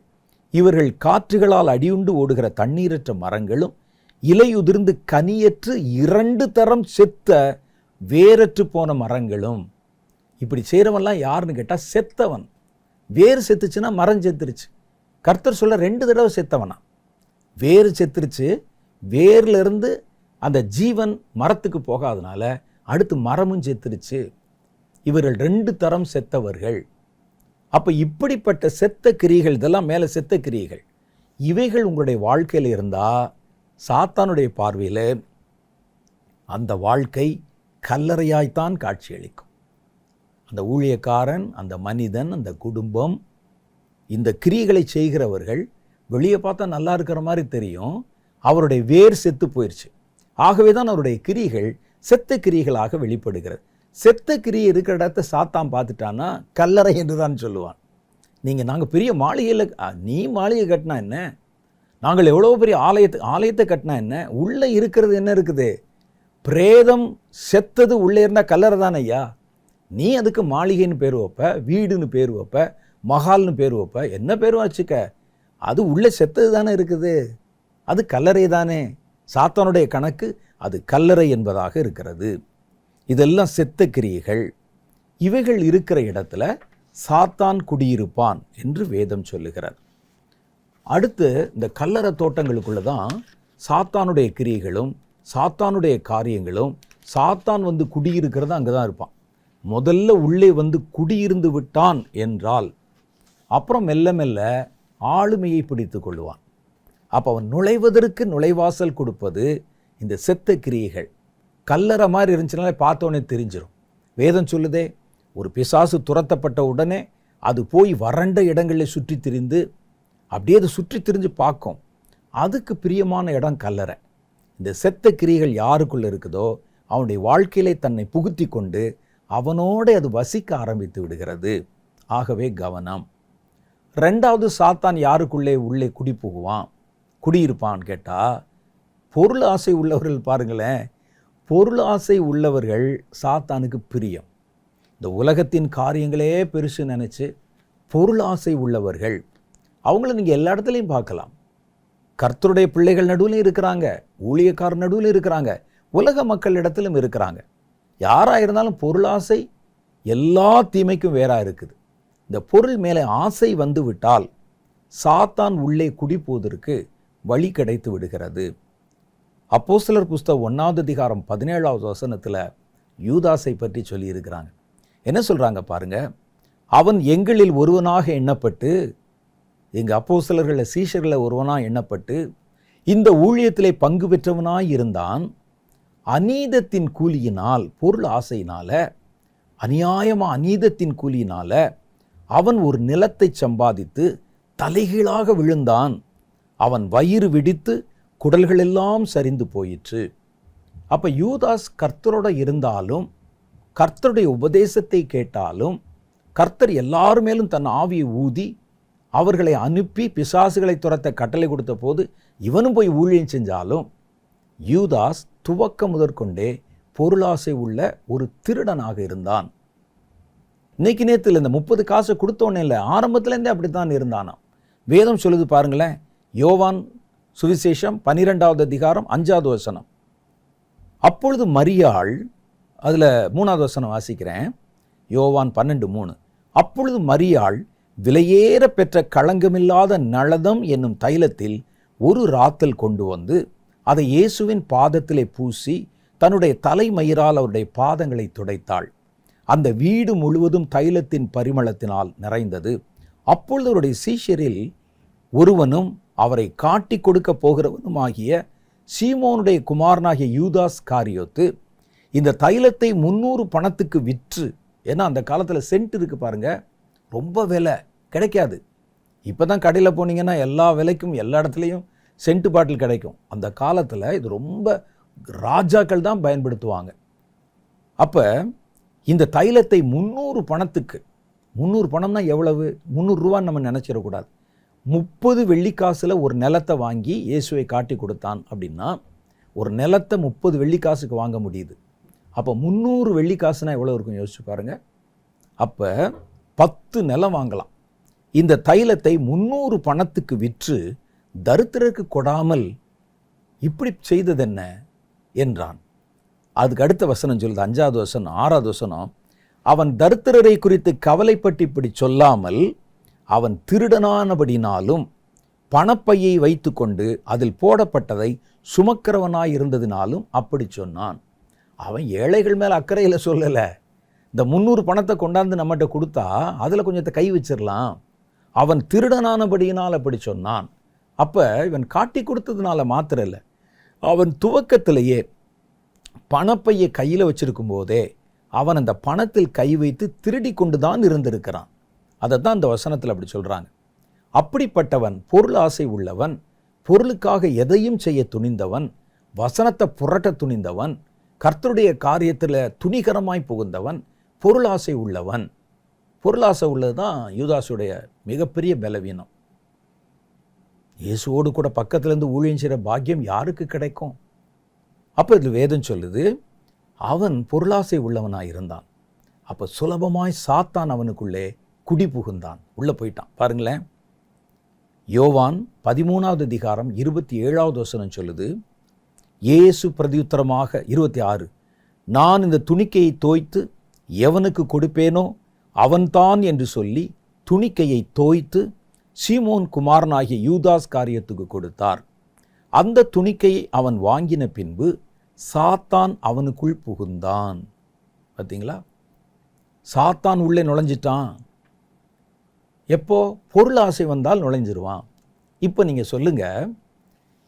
இவர்கள் காற்றுகளால் அடியுண்டு ஓடுகிற தண்ணீரற்ற மரங்களும் இலையுதிர்ந்து கனியற்று 2 தரம் செத்த வேரற்று போன மரங்களும். இப்படி செய்கிறவன்லாம் யாருன்னு கேட்டால் செத்தவன். வேறு செத்துச்சுன்னா மரம் செத்துருச்சு. கர்த்தர் சொல்ல 2 தடவை செத்தவனா. வேறு செத்துருச்சு, வேர்லேருந்து அந்த ஜீவன் மரத்துக்கு போகாதனால அடுத்து மரமும் செத்துருச்சு. இவர்கள் 2 தரம் செத்தவர்கள். அப்போ இப்படிப்பட்ட செத்த கிரியைகள், இதெல்லாம் மேலே செத்த கிரியைகள், இவைகள் உங்களுடைய வாழ்க்கையில் இருந்தால் சாத்தானுடைய பார்வையில் அந்த வாழ்க்கை கல்லறையாய்த்தான் காட்சியளிக்கும். அந்த ஊழியக்காரன், அந்த மனிதன், அந்த குடும்பம், இந்த கிரியைகளை செய்கிறவர்கள் வெளியே பார்த்தா நல்லா இருக்கிற மாதிரி தெரியும், அவருடைய வேர் செத்து போயிடுச்சு. ஆகவே தான் அவருடைய கிரியைகள் செத்த கிரியைகளாக வெளிப்படுகிறது. செத்த கிரியை இருக்கிற இடத்த சாத்தான் பார்த்துட்டான்னா கல்லறை என்று தான் சொல்லுவான். நாங்கள் பெரிய மாளிகையில், நீ மாளிகை கட்டினா என்ன, நாங்கள் எவ்வளோ பெரிய ஆலயத்தை கட்டினா என்ன, உள்ளே இருக்கிறது என்ன இருக்குது? பிரேதம் செத்தது உள்ளே இருந்தால் கல்லறை தானே ஐயா. நீ அதுக்கு மாளிகைன்னு பேர் வைப்ப, வீடுன்னு பேர் வைப்ப, மகால்னு பேர் வைப்ப, என்ன பேர் வச்சுக்க, அது உள்ளே செத்தது தானே இருக்குது, அது கல்லறை தானே. சாத்தானுடைய கணக்கு அது கல்லறை என்பதாக இருக்கிறது. இதெல்லாம் செத்த கிரியைகள். இவைகள் இருக்கிற இடத்துல சாத்தான் குடியிருப்பான் என்று வேதம் சொல்லுகிறார். அடுத்து இந்த கல்லறை தோட்டங்களுக்குள்ள தான் சாத்தானுடைய கிரியைகளும் சாத்தானுடைய காரியங்களும், சாத்தான் வந்து குடியிருக்கிறது அங்கே தான் இருப்பான். முதல்ல உள்ளே வந்து குடியிருந்து விட்டான் என்றால் அப்புறம் மெல்ல மெல்ல ஆளுமையை பிடித்து கொள்வான். அப்போ அவன் நுழைவதற்கு நுழைவாசல் கொடுப்பது இந்த செத்த கிரியைகள். கல்லறை மாதிரி இருந்துச்சுனாலே பார்த்தோன்னே தெரிஞ்சிடும். வேதம் சொல்லுதே, ஒரு பிசாசு துரத்தப்பட்ட உடனே அது போய் வறண்ட இடங்களில் சுற்றி திரிந்து அப்படியே அது சுற்றி திரிஞ்சு பார்க்கும். அதுக்கு பிரியமான இடம் கல்லறை. இந்த செத்த கிரியைகள் யாருக்குள்ளே இருக்குதோ அவனுடைய வாழ்க்கையிலே தன்னை புகுத்தி கொண்டு அவனோடு அது வசிக்க ஆரம்பித்து விடுகிறது. ஆகவே கவனம். 2வது, சாத்தான் யாருக்குள்ளே உள்ளே குடி புகுவான்? குடியிருப்பான்னு கேட்டால், பொருள் ஆசை உள்ளவர்கள் பாருங்களேன், பொருள் ஆசை உள்ளவர்கள் சாத்தானுக்கு பிரியம். இந்த உலகத்தின் காரியங்களே பெருசு நினச்சி பொருள் ஆசை உள்ளவர்கள், அவங்கள நீங்கள் எல்லா இடத்துலையும் பார்க்கலாம். கர்த்தருடைய பிள்ளைகள் நடுவில் இருக்கிறாங்க, ஊழியக்காரர் நடுவில் இருக்கிறாங்க, உலக மக்கள் இடத்திலும் இருக்கிறாங்க. யாராக இருந்தாலும் பொருளாசை எல்லா தீமைக்கும் வேறாக இருக்குது. இந்த பொருள் மேலே ஆசை வந்து விட்டால் சாத்தான் உள்ளே குடிப்போவதற்கு வழி கிடைத்து விடுகிறது. அப்போஸ்தலர் புஸ்தகம் 1 அதிகாரம் 17வது வசனத்தில் யூதாசை பற்றி சொல்லியிருக்கிறாங்க. என்ன சொல்கிறாங்க பாருங்க, அவன் எங்களில் ஒருவனாக எண்ணப்பட்டு, எங்கள் அப்போஸ்தலர்களில் சீஷர்களில் ஒருவனாக எண்ணப்பட்டு இந்த ஊழியத்திலே பங்கு பெற்றவனாய் இருந்தான். அநீதத்தின் கூலியினால், பொருள் ஆசையினால, அநியாயமாக அநீதத்தின் கூலியினால அவன் ஒரு நிலத்தை சம்பாதித்து தலைகீழாக விழுந்தான். அவன் வயிறு வெடித்து குடல்கள் எல்லாம் சரிந்து போயிற்று. அப்போ யூதாஸ் கர்த்தரோட இருந்தாலும், கர்த்தருடைய உபதேசத்தை கேட்டாலும், கர்த்தர் எல்லார் மேலும் தன் ஆவியை ஊதி அவர்களை அனுப்பி பிசாசுகளை துரத்த கட்டளை கொடுத்த போது இவனும் போய் ஊழியம் செஞ்சாலும், யூதாஸ் துவக்கம் முதற்கொண்டே பொருளாசை உள்ள ஒரு திருடனாக இருந்தான். இன்னைக்கு நேரத்தில் இந்த 30 காசை கொடுத்தோன்னே இல்லை, ஆரம்பத்துலேருந்தே அப்படித்தான் இருந்தானாம். வேதம் சொல்லுது பாருங்களேன், யோவான் சுவிசேஷம் 12வது அதிகாரம் 5வது வசனம். அப்பொழுது மரியாள், அதில் 3வது வசனம் வாசிக்கிறேன், யோவான் 12:3. அப்பொழுது மரியாள் விலையேற பெற்ற களங்கமில்லாத நளதம் என்னும் தைலத்தில் ஒரு ராத்தல் கொண்டு வந்து அதை இயேசுவின் பாதத்திலே பூசி தன்னுடைய தலைமயிரால் அவருடைய பாதங்களை துடைத்தாள். அந்த வீடு முழுவதும் தைலத்தின் பரிமளத்தினால் நிறைந்தது. அப்பொழுது அவருடைய சீஷரில் ஒருவனும் அவரை காட்டி கொடுக்க போகிறவனுமாகிய சீமோனுடைய குமாரனாகிய யூதாஸ் காரியோத்து இந்த தைலத்தை 300 பணத்துக்கு விற்று, ஏன்னா அந்த காலத்தில் சென்ட் இருக்கு பாருங்க, ரொம்ப விலை கிடைக்காது. இப்போ தான் கடையில் போனீங்கன்னா எல்லா விலைக்கும் எல்லா இடத்துலையும் சென்ட் பாட்டில் கிடைக்கும். அந்த காலத்தில் இது ரொம்ப ராஜாக்கள் தான் பயன்படுத்துவாங்க. அப்போ இந்த தைலத்தை 300 பணத்துக்கு, 300 பணம்னா எவ்வளவு, 300 ரூபான்னு நம்ம நினச்சிடக்கூடாது. 30 வெள்ளிக்காசில் ஒரு நிலத்தை வாங்கி இயேசுவை காட்டி கொடுத்தான் அப்படின்னா, ஒரு நிலத்தை 30 வெள்ளிக்காசுக்கு வாங்க முடியுது. அப்போ 300 வெள்ளிக்காசுனா எவ்வளோ இருக்கும் யோசிச்சு பாருங்க. அப்போ 10 நிலம் வாங்கலாம். இந்த தைலத்தை 300 பணத்துக்கு விற்று தரித்திரருக்கு கொடாமல் இப்படி செய்தது என்ன என்றான். அதுக்கு அடுத்த வசனம் சொல்லுது, 5வது வசனம் 6வது வசனம், அவன் தரித்திரரை குறித்து கவலைப்பட்டு இப்படி சொல்லாமல் அவன் திருடனானபடினாலும் பணப்பையை வைத்து கொண்டு அதில் போடப்பட்டதை சுமக்கிறவனாயிருந்ததினாலும் அப்படி சொன்னான். அவன் ஏழைகள் மேலே அக்கறையில் சொல்லலை. இந்த 300 பணத்தை கொண்டாந்து நம்மகிட்ட கொடுத்தா அதில் கொஞ்சத்தை கை வச்சிடலாம். அவன் திருடனானபடியினால் அப்படி சொன்னான். அப்போ இவன் காட்டி கொடுத்ததுனால மாத்திரம் இல்லை, அவன் துவக்கத்திலேயே பணப்பையை கையில் வச்சிருக்கும் போதே அவன் அந்த பணத்தில் கை வைத்து திருடி கொண்டு தான் இருந்திருக்கிறான். அதை தான் அந்த வசனத்தில் அப்படி சொல்கிறாங்க. அப்படிப்பட்டவன் பொருள் ஆசை உள்ளவன், பொருளுக்காக எதையும் செய்ய துணிந்தவன், வசனத்தை புரட்ட துணிந்தவன், கர்த்தருடைய காரியத்தில் துணிகரமாய் புகுந்தவன், பொருளாசை உள்ளவன். பொருளாசை உள்ளது தான் யூதாசுடைய மிகப்பெரிய பலவீனம். இயேசுவோடு கூட பக்கத்துலேருந்து ஊழியம் செய்கிற பாக்கியம் யாருக்கு கிடைக்கும்? அப்போ இது வேதம் சொல்லுது, அவன் பொருளாசை உள்ளவனாக இருந்தான். அப்போ சுலபமாய் சாத்தான் அவனுக்குள்ளே குடி புகுந்தான், உள்ளே போயிட்டான். பாருங்களேன், யோவான் 13வது அதிகாரம் 27வது வசனம் சொல்லுது, இயேசு பிரதியுத்தரமாக 26, நான் இந்த துணிக்கையை தோய்த்து எவனுக்கு கொடுப்பேனோ அவன்தான் என்று சொல்லி துணிக்கையை தோய்த்து சீமோன் குமாரனாகிய யூதாஸ் காரியத்துக்கு கொடுத்தார். அந்த துணிக்கையை அவன் வாங்கின பின்பு சாத்தான் அவனுக்குள் புகுந்தான். பார்த்தீங்களா, சாத்தான் உள்ளே நுழைஞ்சிட்டான். எப்போ பொருள் ஆசை வந்தால் நுழைஞ்சிருவான். இப்போ நீங்கள் சொல்லுங்க,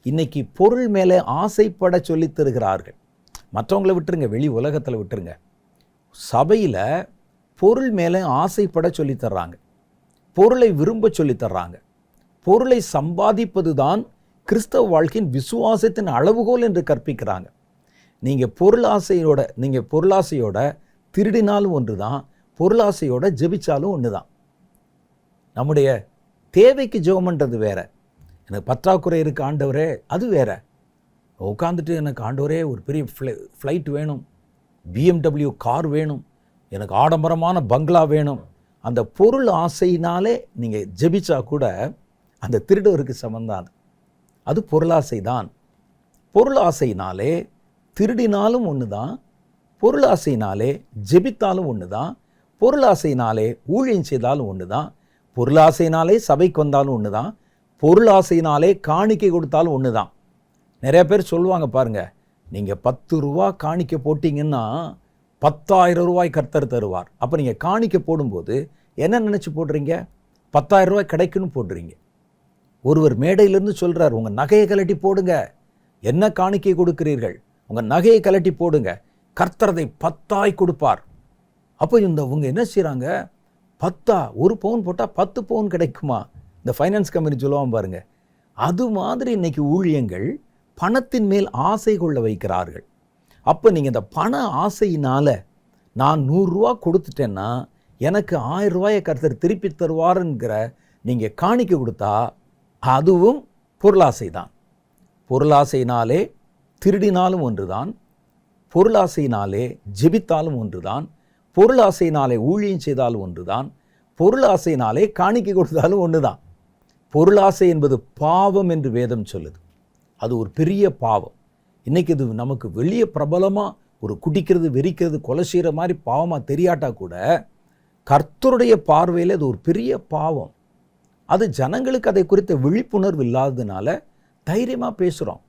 இன்னைக்கு பொருள் மேலே ஆசைப்பட சொல்லி தருகிறார்கள். மற்றவங்களை விட்டுருங்க, வெளி உலகத்தில் விட்டுருங்க, சபையில் பொருள் மேலே ஆசைப்பட சொல்லி தர்றாங்க, பொருளை விரும்ப சொல்லி தர்றாங்க. பொருளை சம்பாதிப்பது தான் கிறிஸ்தவ வாழ்க்கையின் விசுவாசத்தின் அளவுகோல் என்று கற்பிக்கிறாங்க. நீங்கள் பொருளாசையோட திருடினாலும் ஒன்று தான், பொருளாசையோட ஜெபிச்சாலும் ஒன்று தான். நம்முடைய தேவைக்கு ஜெபம்ன்றது வேற. எனக்கு பற்றாக்குறை இருக்குது ஆண்டவரே, அது வேற. உட்காந்துட்டு எனக்கு ஆண்டவரே ஒரு பெரிய ஃப்ளைட் வேணும், BMW கார் வேணும், எனக்கு ஆடம்பரமான பங்களா வேணும். அந்த பொருள் ஆசையினாலே நீங்கள் ஜெபிச்சா கூட அந்த திருடுவருக்கு சமந்தான். அது பொருளாசை தான். பொருள் ஆசையினாலே திருடினாலும் ஒன்று தான், பொருள் ஆசையினாலே ஜெபித்தாலும் ஒன்று தான், பொருள் ஆசையினாலே ஊழியம் செய்தாலும் ஒன்று தான், பொருள் ஆசையினாலே சபைக்கு வந்தாலும் ஒன்று தான், பொருள் ஆசையினாலே காணிக்கை கொடுத்தாலும் ஒன்று தான். நிறைய பேர் சொல்லுவாங்க பாருங்க, நீங்கள் 10 ரூபா காணிக்கை போட்டிங்கன்னா 10,000 ரூபாய் கர்த்தர் தருவார். அப்போ நீங்கள் காணிக்கை போடும்போது என்ன நினச்சி போடுறீங்க? 10,000 ரூபாய் கிடைக்குன்னு போடுறீங்க. ஒருவர் மேடையிலிருந்து சொல்கிறார், உங்கள் நகையை கலட்டி போடுங்க. என்ன காணிக்கை கொடுக்கிறீர்கள்? உங்கள் நகையை கலட்டி போடுங்க, கர்த்தரதை 10 கொடுப்பார். அப்போ இவங்க என்ன செய்கிறாங்க? 10 1 பவுன் போட்டால் 10 பவுன் கிடைக்குமா? இந்த ஃபைனான்ஸ் கம்பெனி சொல்லுவான் பாருங்க. அது மாதிரி இன்னைக்கு ஊழியங்கள் பணத்தின் மேல் ஆசை கொள்ள வைக்கிறார்கள். அப்போ நீங்கள் இந்த பண ஆசையினால் நான் 100 ரூபா கொடுத்துட்டேன்னா எனக்கு 1000 ரூபாயை கர்த்தர் திருப்பி தருவாருங்கிற நீங்கள் காணிக்கை கொடுத்தா அதுவும் பொருளாசை தான். பொருளாசையினாலே திருடினாலும் ஒன்று தான், பொருளாசையினாலே ஜெபித்தாலும் ஒன்று தான், பொருளாசையினாலே ஊழியம் செய்தாலும் ஒன்று தான், பொருளாசையினாலே காணிக்கை கொடுத்தாலும் ஒன்று தான். பொருளாசை என்பது பாவம் என்று வேதம் சொல்லுது. அது ஒரு பெரிய பாவம். இன்றைக்கி இது நமக்கு வெளியே பிரபலமாக ஒரு குடிக்கிறது, வெறிக்கிறது, கொலை செய்கிற மாதிரி பாவமாக தெரியாட்டா கூட கர்த்தருடைய பார்வையில் அது ஒரு பெரிய பாவம். அது ஜனங்களுக்கு அதை குறித்த விழிப்புணர்வு இல்லாததுனால தைரியமாக பேசுகிறோம்.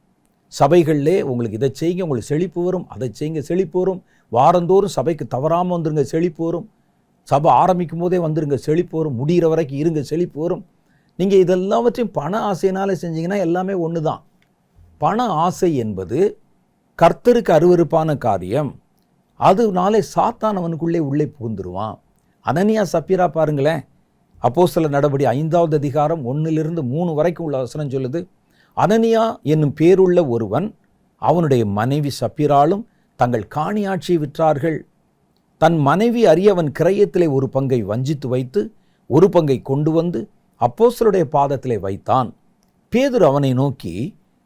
சபைகளிலே உங்களுக்கு இதை செய்யுங்க உங்களுக்கு செழிப்பு வரும், அதை செய்யுங்க செழிப்பு வரும், வாரந்தோறும் சபைக்கு தவறாமல் வந்துருங்க செழிப்பு வரும், சபை ஆரம்பிக்கும் போதே வந்துருங்க செழிப்பு வரும், முடிகிற வரைக்கும் இருங்க செழிப்பு வரும். நீங்கள் இதெல்லாவற்றையும் பண ஆசையினால் செஞ்சீங்கன்னா எல்லாமே ஒன்று தான். பண ஆசை என்பது கர்த்தருக்கு அருவருப்பான காரியம். அதனாலே சாத்தான் அவனுக்குள்ளே உள்ளே புகுந்துருவான். அனனியா சப்பீரா பாருங்களேன், அப்போஸ்தலர் நடபடி 5வது அதிகாரம் 1-3 வரைக்கும் உள்ள வசனம் சொல்லுது. அனனியா என்னும் பேருள்ள ஒருவன் அவனுடைய மனைவி சப்பீராலும் தங்கள் காணியாட்சியை விற்றார்கள். தன் மனைவி அறியவன் கிரயத்திலே ஒரு பங்கை வஞ்சித்து வைத்து ஒரு பங்கை கொண்டு வந்து அப்போஸ்தலருடைய பாதத்திலே வைத்தான். பேதுரு அவனை நோக்கி,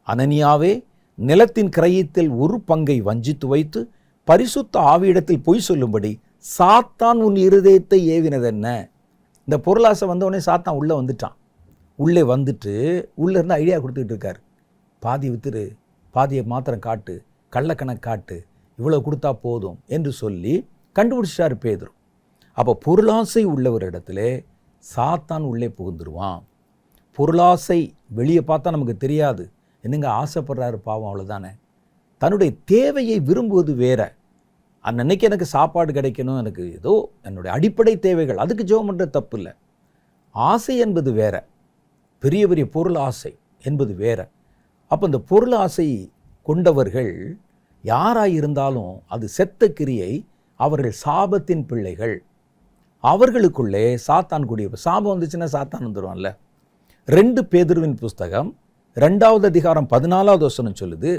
அனனியாவே, நிலத்தின் கிரயத்தில் ஒரு பங்கை வஞ்சித்து வைத்து பரிசுத்த ஆவியிடத்தில் பொய் சொல்லும்படி சாத்தான் உன் இருதயத்தை ஏவினதென்ன? இந்த பொருளாசை வந்தவொடனே சாத்தான் உள்ளே வந்துட்டான். உள்ளே வந்துட்டு உள்ளே இருந்து ஐடியா கொடுத்துக்கிட்டு இருக்காரு. பாதி வித்துரு, பாதியை மாத்திரம் காட்டு, கள்ளக்கணக்கு காட்டு, இவ்வளோ கொடுத்தா போதும் என்று சொல்லி கண்டுபிடிச்சார் பேதுரு. அப்போ பொருளாசை உள்ளவரிடத்துல சாத்தான் உள்ளே புகுந்துருவான். பொருளாசை வெளியே பார்த்தா நமக்கு தெரியாது, என்னங்க ஆசைப்படுறாரு பாவம், அவ்வளோதானே. தன்னுடைய தேவையை விரும்புவது வேற. அன்னைக்கு எனக்கு சாப்பாடு கிடைக்கணும், எனக்கு ஏதோ என்னுடைய அடிப்படை தேவைகள், அதுக்கு ஜெபம் பண்ணுறது தப்பு இல்லை. ஆசை என்பது வேற, பெரிய பெரிய பொருள் ஆசை என்பது வேற. அப்போ இந்த பொருள் ஆசை கொண்டவர்கள் யாராக இருந்தாலும் அது செத்த கிரியை, அவர்கள் சாபத்தின் பிள்ளைகள். அவர்களுக்குள்ளே சாத்தான் கூடிய சாபம் வந்துச்சுன்னா சாத்தான் வந்துடுவான்ல. 2 பேதுருவின் புஸ்தகம் 2வது அதிகாரம் 14வது வசனம் சொல்லுது,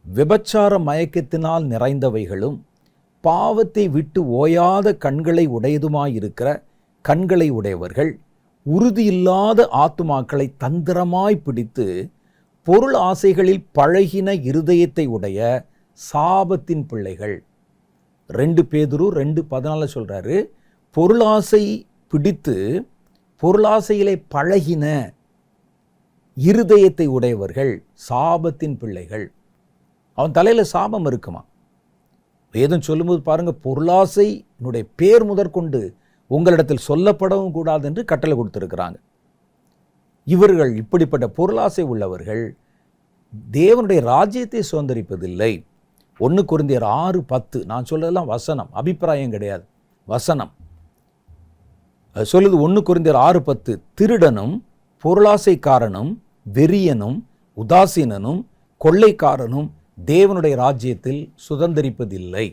விபச்சார மயக்கத்தினால் நிறைந்தவைகளும் பாவத்தை விட்டு ஓயாத கண்களை உடையதுமாயிருக்கிற கண்களை உடையவர்கள் உறுதியில்லாத ஆத்துமாக்களை தந்திரமாய் பிடித்து பொருள் ஆசைகளில் பழகின இருதயத்தை உடைய சாபத்தின் பிள்ளைகள். 2 பேதுரு 2:14 சொல்றாரு, பொருளாசை பிடித்து பொருளாசையிலே பழகின இருதயத்தை உடையவர்கள் சாபத்தின் பிள்ளைகள். அவன் தலையில சாபம் இருக்குமா? வேதம் சொல்லும்போது பாருங்க, பொருளாசையினுடைய பேர் முதற்கொண்டு உங்களிடத்தில் சொல்லப்படவும் கூடாது என்று கட்டளை கொடுத்திருக்கிறாங்க. இவர்கள் இப்படிப்பட்ட பொருளாசை உள்ளவர்கள் தேவனுடைய ராஜ்யத்தை சுதந்தரிப்பதில்லை. 1 கொரிந்தியர் 6:10, நான் சொல்றதெல்லாம் வசனம், அபிப்பிராயம் கிடையாது, வசனம் சொல்லுது. 1 கொரிந்தியர் 6:10, திருடனும் பொருளாசைக்காரனும் வெறியனும் உதாசீனனும் கொள்ளைக்காரனும் தேவனுடைய ராஜ்யத்தில் சுதந்தரிப்பதில்லை.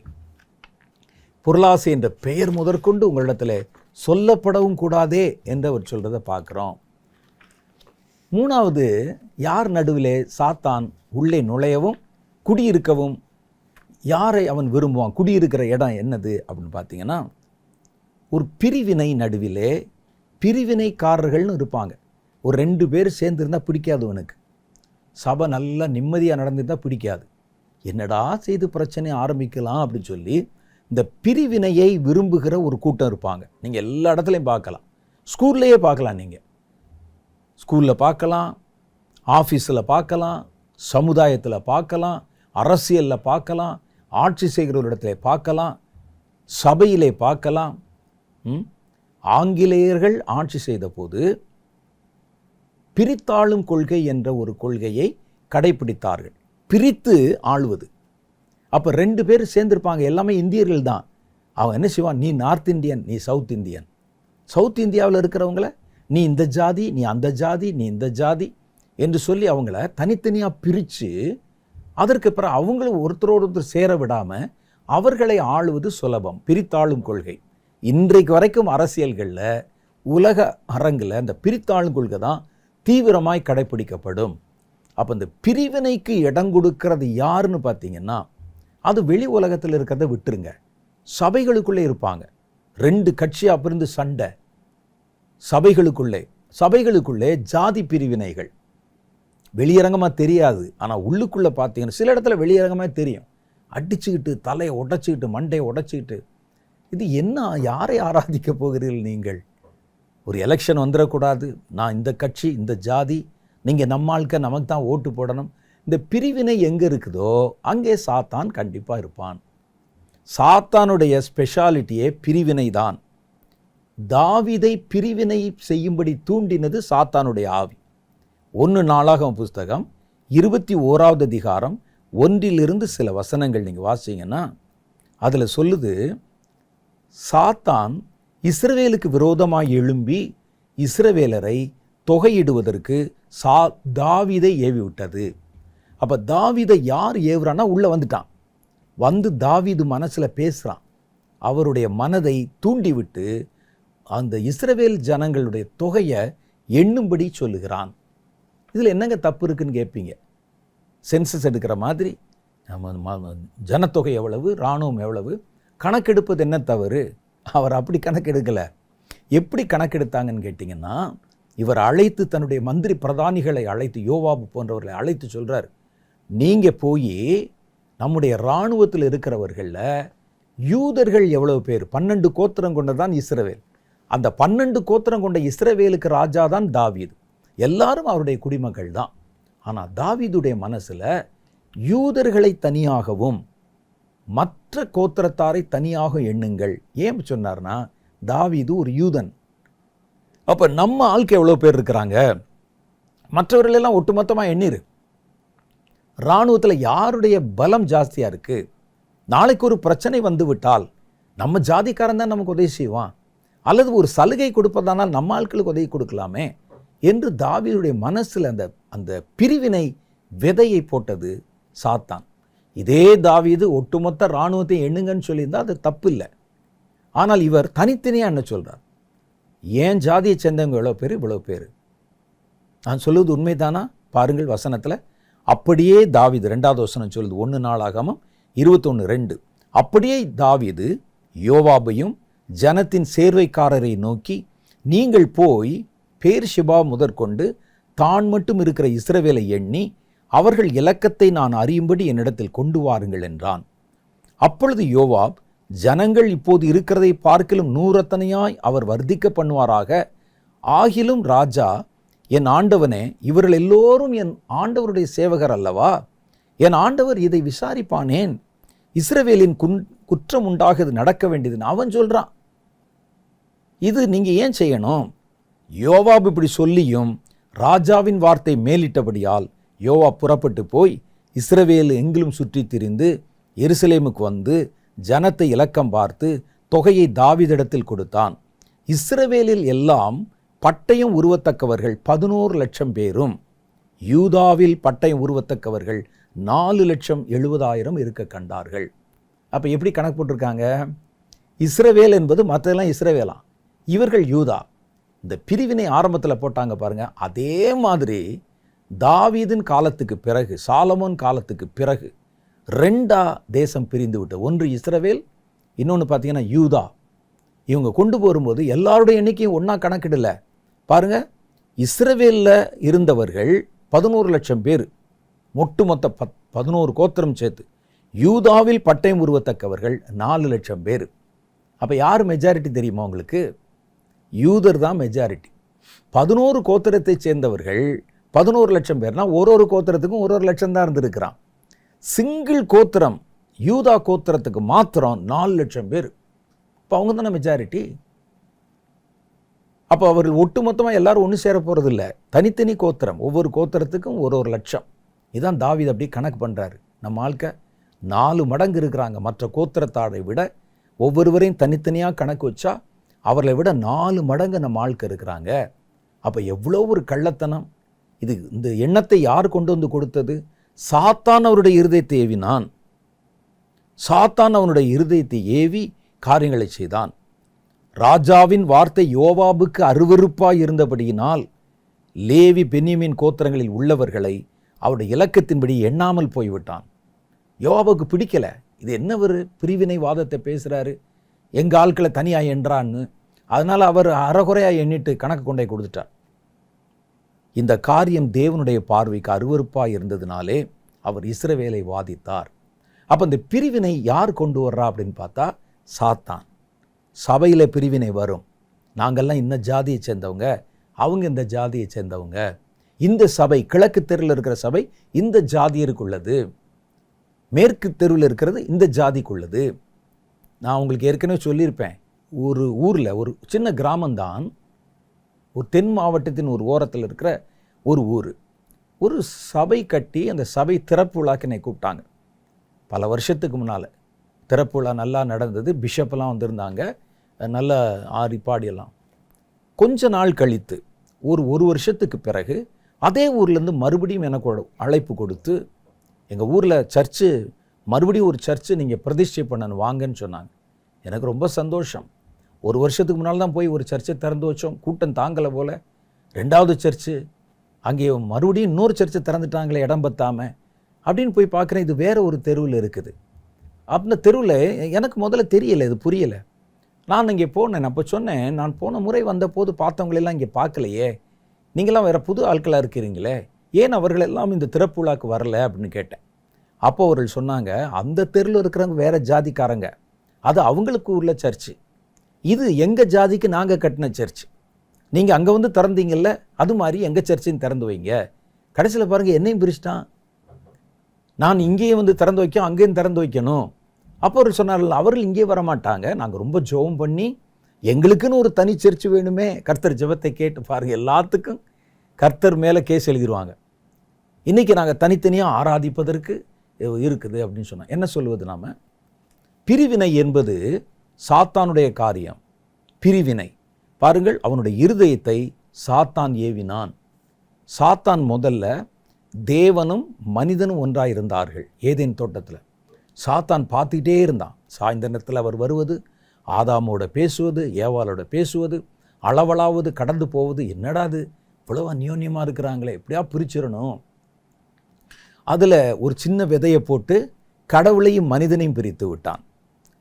பொருளாசை என்ற பெயர் முதற்கொண்டு உங்களிடத்தில் சொல்லப்படவும் கூடாதே என்று அவர் சொல்றதை பார்க்குறோம். 3வது, யார் நடுவிலே சாத்தான் உள்ளே நுழையவும் குடியிருக்கவும் யாரை அவன் விரும்புவான்? குடியிருக்கிற இடம் என்னது அப்படின்னு பார்த்தீங்கன்னா, ஒரு பிரிவினை நடுவிலே பிரிவினைக்காரர்கள்னு இருப்பாங்க. ஒரு 2 பேர் சேர்ந்துருந்தால் பிடிக்காது உனக்கு. சபை நல்லா நிம்மதியாக நடந்துருந்தால் பிடிக்காது. என்னடா செய்து பிரச்சனை ஆரம்பிக்கலாம் அப்படின்னு சொல்லி இந்த பிரிவினையை விரும்புகிற ஒரு கூட்டம் இருப்பாங்க. நீங்கள் எல்லா இடத்துலையும் பார்க்கலாம். ஸ்கூல்லையே பார்க்கலாம். நீங்கள் ஸ்கூலில் பார்க்கலாம், ஆஃபீஸில் பார்க்கலாம், சமுதாயத்தில் பார்க்கலாம், அரசியலில் பார்க்கலாம், ஆட்சி செய்கிற ஒரு இடத்துல பார்க்கலாம், சபையிலே பார்க்கலாம். ஆங்கிலேயர்கள் ஆட்சி செய்த போது பிரித்தாளும் கொள்கை என்ற ஒரு கொள்கையை கடைபிடித்தார்கள். பிரித்து ஆளுவது. அப்போ 2 பேர் சேர்ந்திருப்பாங்க. எல்லாமே இந்தியர்கள் தான். அவன் என்ன செய்வான், நீ நார்த் இந்தியன், நீ சவுத் இந்தியன். சவுத் இந்தியாவில் இருக்கிறவங்கள நீ இந்த ஜாதி, நீ அந்த ஜாதி, நீ இந்த ஜாதி என்று சொல்லி அவங்கள தனித்தனியாக பிரித்து அதற்கு பிறகு அவங்கள ஒருத்தரோடு சேர விடாமல் அவர்களை ஆளுவது சுலபம். பிரித்தாளும் கொள்கை இன்றைக்கு வரைக்கும் அரசியல்களில், உலக அரங்கில் அந்த பிரித்தாளும் கொள்கை தான் தீவிரமாய் கடைப்பிடிக்கப்படும். அப்போ இந்த பிரிவினைக்கு இடம் கொடுக்கறது யாருன்னு பார்த்தீங்கன்னா, அது வெளி உலகத்தில் இருக்கிறத விட்டுருங்க. சபைகளுக்குள்ளே இருப்பாங்க. 2 கட்சியாக பிரிந்து சண்டை. சபைகளுக்குள்ளே ஜாதி பிரிவினைகள் வெளியரங்கமாக தெரியாது. ஆனால் உள்ளுக்குள்ளே பார்த்தீங்கன்னா சில இடத்துல வெளியரங்கமாக தெரியும். அடிச்சுக்கிட்டு, தலையை உடைச்சிக்கிட்டு, மண்டையை உடைச்சிக்கிட்டு, இது என்ன, யாரை ஆராதிக்க போகிறீர்கள் நீங்கள்? ஒரு எலெக்ஷன் வந்துடக்கூடாது, நான் இந்த கட்சி, இந்த ஜாதி, நீங்கள் நம்ம ஆட்கள், நமக்கு தான் ஓட்டு போடணும். இந்த பிரிவினை எங்கே இருக்குதோ அங்கே சாத்தான் கண்டிப்பாக இருப்பான். சாத்தானுடைய ஸ்பெஷாலிட்டியே பிரிவினை தான். தாவீதை பிரிவினை செய்யும்படி தூண்டினது சாத்தானுடைய ஆவி. 1 நாளாகமம் புஸ்தகம் 21வது அதிகாரம் 1 சில வசனங்கள் நீங்கள் வாசிங்கன்னா அதில் சொல்லுது, சாத்தான் இஸ்ரவேலுக்கு விரோதமாக எழும்பி இஸ்ரவேலரை தொகையிடுவதற்கு தாவீதை ஏவி விட்டது. அப்போ தாவீதை யார் ஏவுறான்னா உள்ளே வந்துட்டான். வந்து தாவீது மனசில் பேசுகிறான். அவருடைய மனதை தூண்டிவிட்டு அந்த இஸ்ரவேல் ஜனங்களுடைய தொகையை எண்ணும்படி சொல்லுகிறான். இதில் என்னங்க தப்பு இருக்குன்னு கேட்பீங்க. சென்சஸ் எடுக்கிற மாதிரி நம்ம ஜனத்தொகை எவ்வளவு, இராணுவம் எவ்வளவு, கணக்கெடுப்பது என்ன தவறு? அவர் அப்படி கணக்கெடுக்கலை. எப்படி கணக்கெடுத்தாங்கன்னு கேட்டிங்கன்னா, இவர் அழைத்து தன்னுடைய மந்திரி பிரதானிகளை அழைத்து, யோவாபு போன்றவர்களை அழைத்து சொல்கிறார், நீங்கள் போய் நம்முடைய இராணுவத்தில் இருக்கிறவர்களில் யூதர்கள் எவ்வளவு பேர், 12 கோத்திரம் கொண்டதான் இஸ்ரவேல். அந்த 12 கோத்திரம் கொண்ட இஸ்ரவேலுக்கு ராஜா தான் தாவீது. எல்லாரும் அவருடைய குடிமக்கள் தான். ஆனால் தாவீதுடைய மனசில் யூதர்களை தனியாகவும் மற்ற கோத்திரத்தாரை தனியாக எண்ணுங்கள். ஏன் சொன்னார்னா, தாவீது ஒரு யூதன். அப்போ நம்ம ஆளுக்கு எவ்வளோ பேர் இருக்கிறாங்க, மற்றவர்களெல்லாம் ஒட்டுமொத்தமாக எண்ணிரு. இராணுவத்தில் யாருடைய பலம் ஜாஸ்தியாக இருக்குது, நாளைக்கு ஒரு பிரச்சனை வந்து விட்டால் நம்ம ஜாதிக்காரன் தான் நமக்கு உதவி செய்வான், அல்லது ஒரு சலுகை கொடுப்பதானால் நம்ம ஆட்களுக்கு உதவி கொடுக்கலாமே என்று தாவீதுடைய மனசில் அந்த பிரிவினை விதையை போட்டது சாத்தான். இதே தாவீது ஒட்டுமொத்த இராணுவத்தை எண்ணுங்கன்னு சொல்லியிருந்தால் அது தப்பு இல்லை. ஆனால் இவர் தனித்தனியாக என்ன சொல்கிறார், ஏன் ஜாதியை சேர்ந்தவங்க எவ்வளோ பேர், இவ்வளோ பேர், நான் சொல்லுவது உண்மைதானா பாருங்கள் வசனத்தில். அப்படியே தாவீது, 2வது வசனம் சொல்லுது, 1 நாளாகமம் 21:2. அப்படியே தாவீது யோவாபையும் ஜனத்தின் சேர்வைக்காரரை நோக்கி, நீங்கள் போய் பேர்ஷிபா முதற்கொண்டு தான் மட்டும் இருக்கிற இஸ்ரவேலை எண்ணி அவர்கள் இலக்கத்தை நான் அறியும்படி என்னிடத்தில் கொண்டு வாருங்கள் என்றான். அப்பொழுது யோவாப், ஜனங்கள் இப்போது இருக்கிறதை பார்க்கிலும் 100 அவர் வர்த்திக்க பண்ணுவாராக. ஆகிலும் ராஜா, என் ஆண்டவனே, இவர்கள் எல்லோரும் என் ஆண்டவருடைய சேவகர் அல்லவா? என் ஆண்டவர் இதை விசாரிப்பானேன்? இஸ்ரவேலின் குற்றம் உண்டாகுது, நடக்க வேண்டியதுன்னு அவன் சொல்றான். இது நீங்க ஏன் செய்யணும்? யோவாப் இப்படி சொல்லியும் ராஜாவின் வார்த்தை மேலிட்டபடியால் யோவாப் புறப்பட்டு போய் இஸ்ரவேல் எங்கிலும் சுற்றி திரிந்து எருசலேமுக்கு வந்து ஜனத்தை இலக்கம் பார்த்து தொகையை தாவீதிடத்தில் கொடுத்தான். இஸ்ரவேலில் எல்லாம் பட்டயம் உருவத்தக்கவர்கள் 11,00,000 பேரும், யூதாவில் பட்டயம் உருவத்தக்கவர்கள் 4,70,000 இருக்க கண்டார்கள். அப்போ எப்படி கணக்கு போட்டிருக்காங்க? இஸ்ரவேல் என்பது மற்றெல்லாம் இஸ்ரவேலாம், இவர்கள் யூதா. இந்த பிரிவினை ஆரம்பத்தில் போட்டாங்க பாருங்க. அதே மாதிரி தாவீதின் காலத்துக்கு பிறகு, சாலமோன் காலத்துக்கு பிறகு 2 தேசம் பிரிந்து விட்டு, ஒன்று இஸ்ரவேல், இன்னொன்று பார்த்தீங்கன்னா யூதா. இவங்க கொண்டு போகும்போது எல்லாருடைய எண்ணிக்கையும் ஒன்றா கணக்கிடல பாருங்க. இஸ்ரவேலில் இருந்தவர்கள் 11 லட்சம் பேர், ஒட்டுமொத்த 11 கோத்திரம் சேர்த்து. யூதாவில் பட்டயம் உருவத்தக்கவர்கள் 4 லட்சம் பேர். அப்போ யார் மெஜாரிட்டி தெரியுமா உங்களுக்கு? யூதர் தான் மெஜாரிட்டி. 11 கோத்திரத்தை சேர்ந்தவர்கள் 11 லட்சம் பேர்னா ஒரு கோத்திரத்துக்கும் ஒரு லட்சம் தான் இருந்திருக்கிறான். சிங்கிள் கோத்திரம் யூதா கோத்திரத்துக்கு மாத்திரம் 4 லட்சம் பேர். இப்போ அவங்க தானே மெஜாரிட்டி. அப்போ அவர்கள் ஒட்டுமொத்தமாக எல்லாரும் ஒன்று சேர போகிறது இல்லை, தனித்தனி கோத்திரம், ஒவ்வொரு கோத்திரத்துக்கும் ஒரு லட்சம். இதான் தாவீது அப்படி கணக்கு பண்ணுறாரு. நம்ம ஆட்கள் 4 மடங்கு இருக்கிறாங்க மற்ற கோத்திரத்தாரை விட. ஒவ்வொருவரையும் தனித்தனியாக கணக்கு வச்சா அவர்களை விட 4 மடங்கு நம்ம ஆட்கள் இருக்கிறாங்க. அப்போ எவ்வளோ ஒரு கள்ளத்தனம் இது! இந்த எண்ணத்தை யார் கொண்டு வந்து கொடுத்தது? சாத்தான் அவருடைய இருதயத்தை ஏவினான். சாத்தான் அவனுடைய இருதயத்தை ஏவி காரியங்களை செய்தான். ராஜாவின் வார்த்தை யோவாபுக்கு அருவருப்பாய் இருந்தபடியினால் லேவி பென்யமீன் கோத்திரங்களில் உள்ளவர்களை அவருடைய இலக்கத்தின்படி எண்ணாமல் போய்விட்டான். யோவாபுக்கு பிடிக்கல. இது என்ன ஒரு பிரிவினை வாதத்தை பேசுகிறாரு, எங்கள் ஆட்களை தனியாக என்றான்னு. அதனால் அவர் அறகுறையாக எண்ணிட்டு கணக்கு கொண்டே கொடுத்துட்டார். இந்த காரியம் தேவனுடைய பார்வைக்கு அருவருப்பாக இருந்ததுனாலே அவர் இஸ்ரவேலை வாதித்தார். அப்போ இந்த பிரிவினை யார் கொண்டு வர்றா அப்படின்னு பார்த்தா சாத்தான். சபையில் பிரிவினை வரும். நாங்கள்லாம் இந்த ஜாதியை சேர்ந்தவங்க, அவங்க இந்த ஜாதியை சேர்ந்தவங்க. இந்த சபை, கிழக்கு தெருவில் இருக்கிற சபை இந்த ஜாதியருக்குள்ளது, மேற்கு தெருவில் இருக்கிறது இந்த ஜாதிக்குள்ளது. நான் உங்களுக்கு ஏற்கனவே சொல்லியிருப்பேன், ஒரு ஊரில், ஒரு சின்ன கிராமம்தான், ஒரு தென் மாவட்டத்தின் ஒரு ஓரத்தில் இருக்கிற ஒரு ஊர், ஒரு சபை கட்டி அந்த சபை திறப்பு விழாக்கு என்னை கூப்பிட்டாங்க. பல வருஷத்துக்கு முன்னால் திறப்பு விழா நல்லா நடந்தது. பிஷப்பெல்லாம் வந்திருந்தாங்க, நல்ல ஆடி பாடியெல்லாம். கொஞ்ச நாள் கழித்து ஒரு வருஷத்துக்கு பிறகு அதே ஊர்லேருந்து மறுபடியும் எனக்கு அழைப்பு கொடுத்து, எங்கள் ஊரில் சர்ச்சு, மறுபடியும் ஒரு சர்ச்சு நீங்கள் பிரதிஷ்டை பண்ணணும் வாங்கன்னு சொன்னாங்க. எனக்கு ரொம்ப சந்தோஷம். ஒரு வருஷத்துக்கு முன்னால் தான் போய் ஒரு சர்ச்சை திறந்து வச்சோம், கூட்டம் தாங்கலை போல். 2வது சர்ச்சு, அங்கே மறுபடியும் இன்னொரு சர்ச்சை திறந்துட்டாங்களே இடம் பத்தாமல் அப்படின்னு போய் பார்க்குறேன். இது வேறு ஒரு தெருவில் இருக்குது. அந்த தெருவில் எனக்கு முதல்ல தெரியலை, இது புரியலை. நான் இங்கே போனேன். அப்போ சொன்னேன், நான் போன முறை வந்த போது பார்த்தவங்களெல்லாம் இங்கே பார்க்கலையே, நீங்களாம் வேறு புது ஆட்களாக இருக்கிறீங்களே, ஏன் அவர்களெல்லாம் இந்த திறப்பு விழாக்கு வரல அப்படின்னு கேட்டேன். அப்போ அவர்கள் சொன்னாங்க, அந்த தெருவில் இருக்கிறவங்க வேறு ஜாதிக்காரங்க, அது அவங்களுக்கு உள்ள சர்ச்சு, இது எங்கள் ஜாதிக்கு நாங்கள் கட்டின சர்ச்சு, நீங்கள் அங்கே வந்து திறந்தீங்கல்ல, அது மாதிரி எங்கள் சர்ச்சையும் திறந்து வைங்க. கடைசியில் பாருங்கள், என்னையும் பிரிச்சிட்டான். நான் இங்கேயும் வந்து திறந்து வைக்கணும், அங்கேயும் திறந்து வைக்கணும். அப்போ அவர் சொன்னார்கள், அவர்கள் இங்கே வரமாட்டாங்க, நாங்கள் ரொம்ப ஜெபம் பண்ணி எங்களுக்குன்னு ஒரு தனி சர்ச்சு வேணுமே. கர்த்தர் ஜெபத்தை கேட்டு பாருங்கள், எல்லாத்துக்கும் கர்த்தர் மேலே கேஸ் எழுதிடுவாங்க. இன்றைக்கி நாங்கள் தனித்தனியாக ஆராதிப்பதற்கு இருக்குது அப்படின்னு சொன்னோம். என்ன சொல்லுவது? நாம் பிரிவினை என்பது சாத்தானுடைய காரியம். பிரிவினை பாருங்கள், அவனுடைய இருதயத்தை சாத்தான் ஏவினான். சாத்தான் முதல்ல தேவனும் மனிதனும் ஒன்றாயிருந்தார்கள் ஏதேன் தோட்டத்தில். சாத்தான் பார்த்துக்கிட்டே இருந்தான். சாய்ந்த நேரத்தில் அவர் வருவது, ஆதாமோட பேசுவது, ஏவாளோட பேசுவது, அளவலாவது, கடந்து போவது. என்னடாது இவ்வளவு அந்யோன்யமாக இருக்கிறாங்களே, எப்படியா பிரிச்சிடணும். அதில் ஒரு சின்ன விதையை போட்டு கடவுளையும் மனிதனையும் பிரித்து விட்டான்.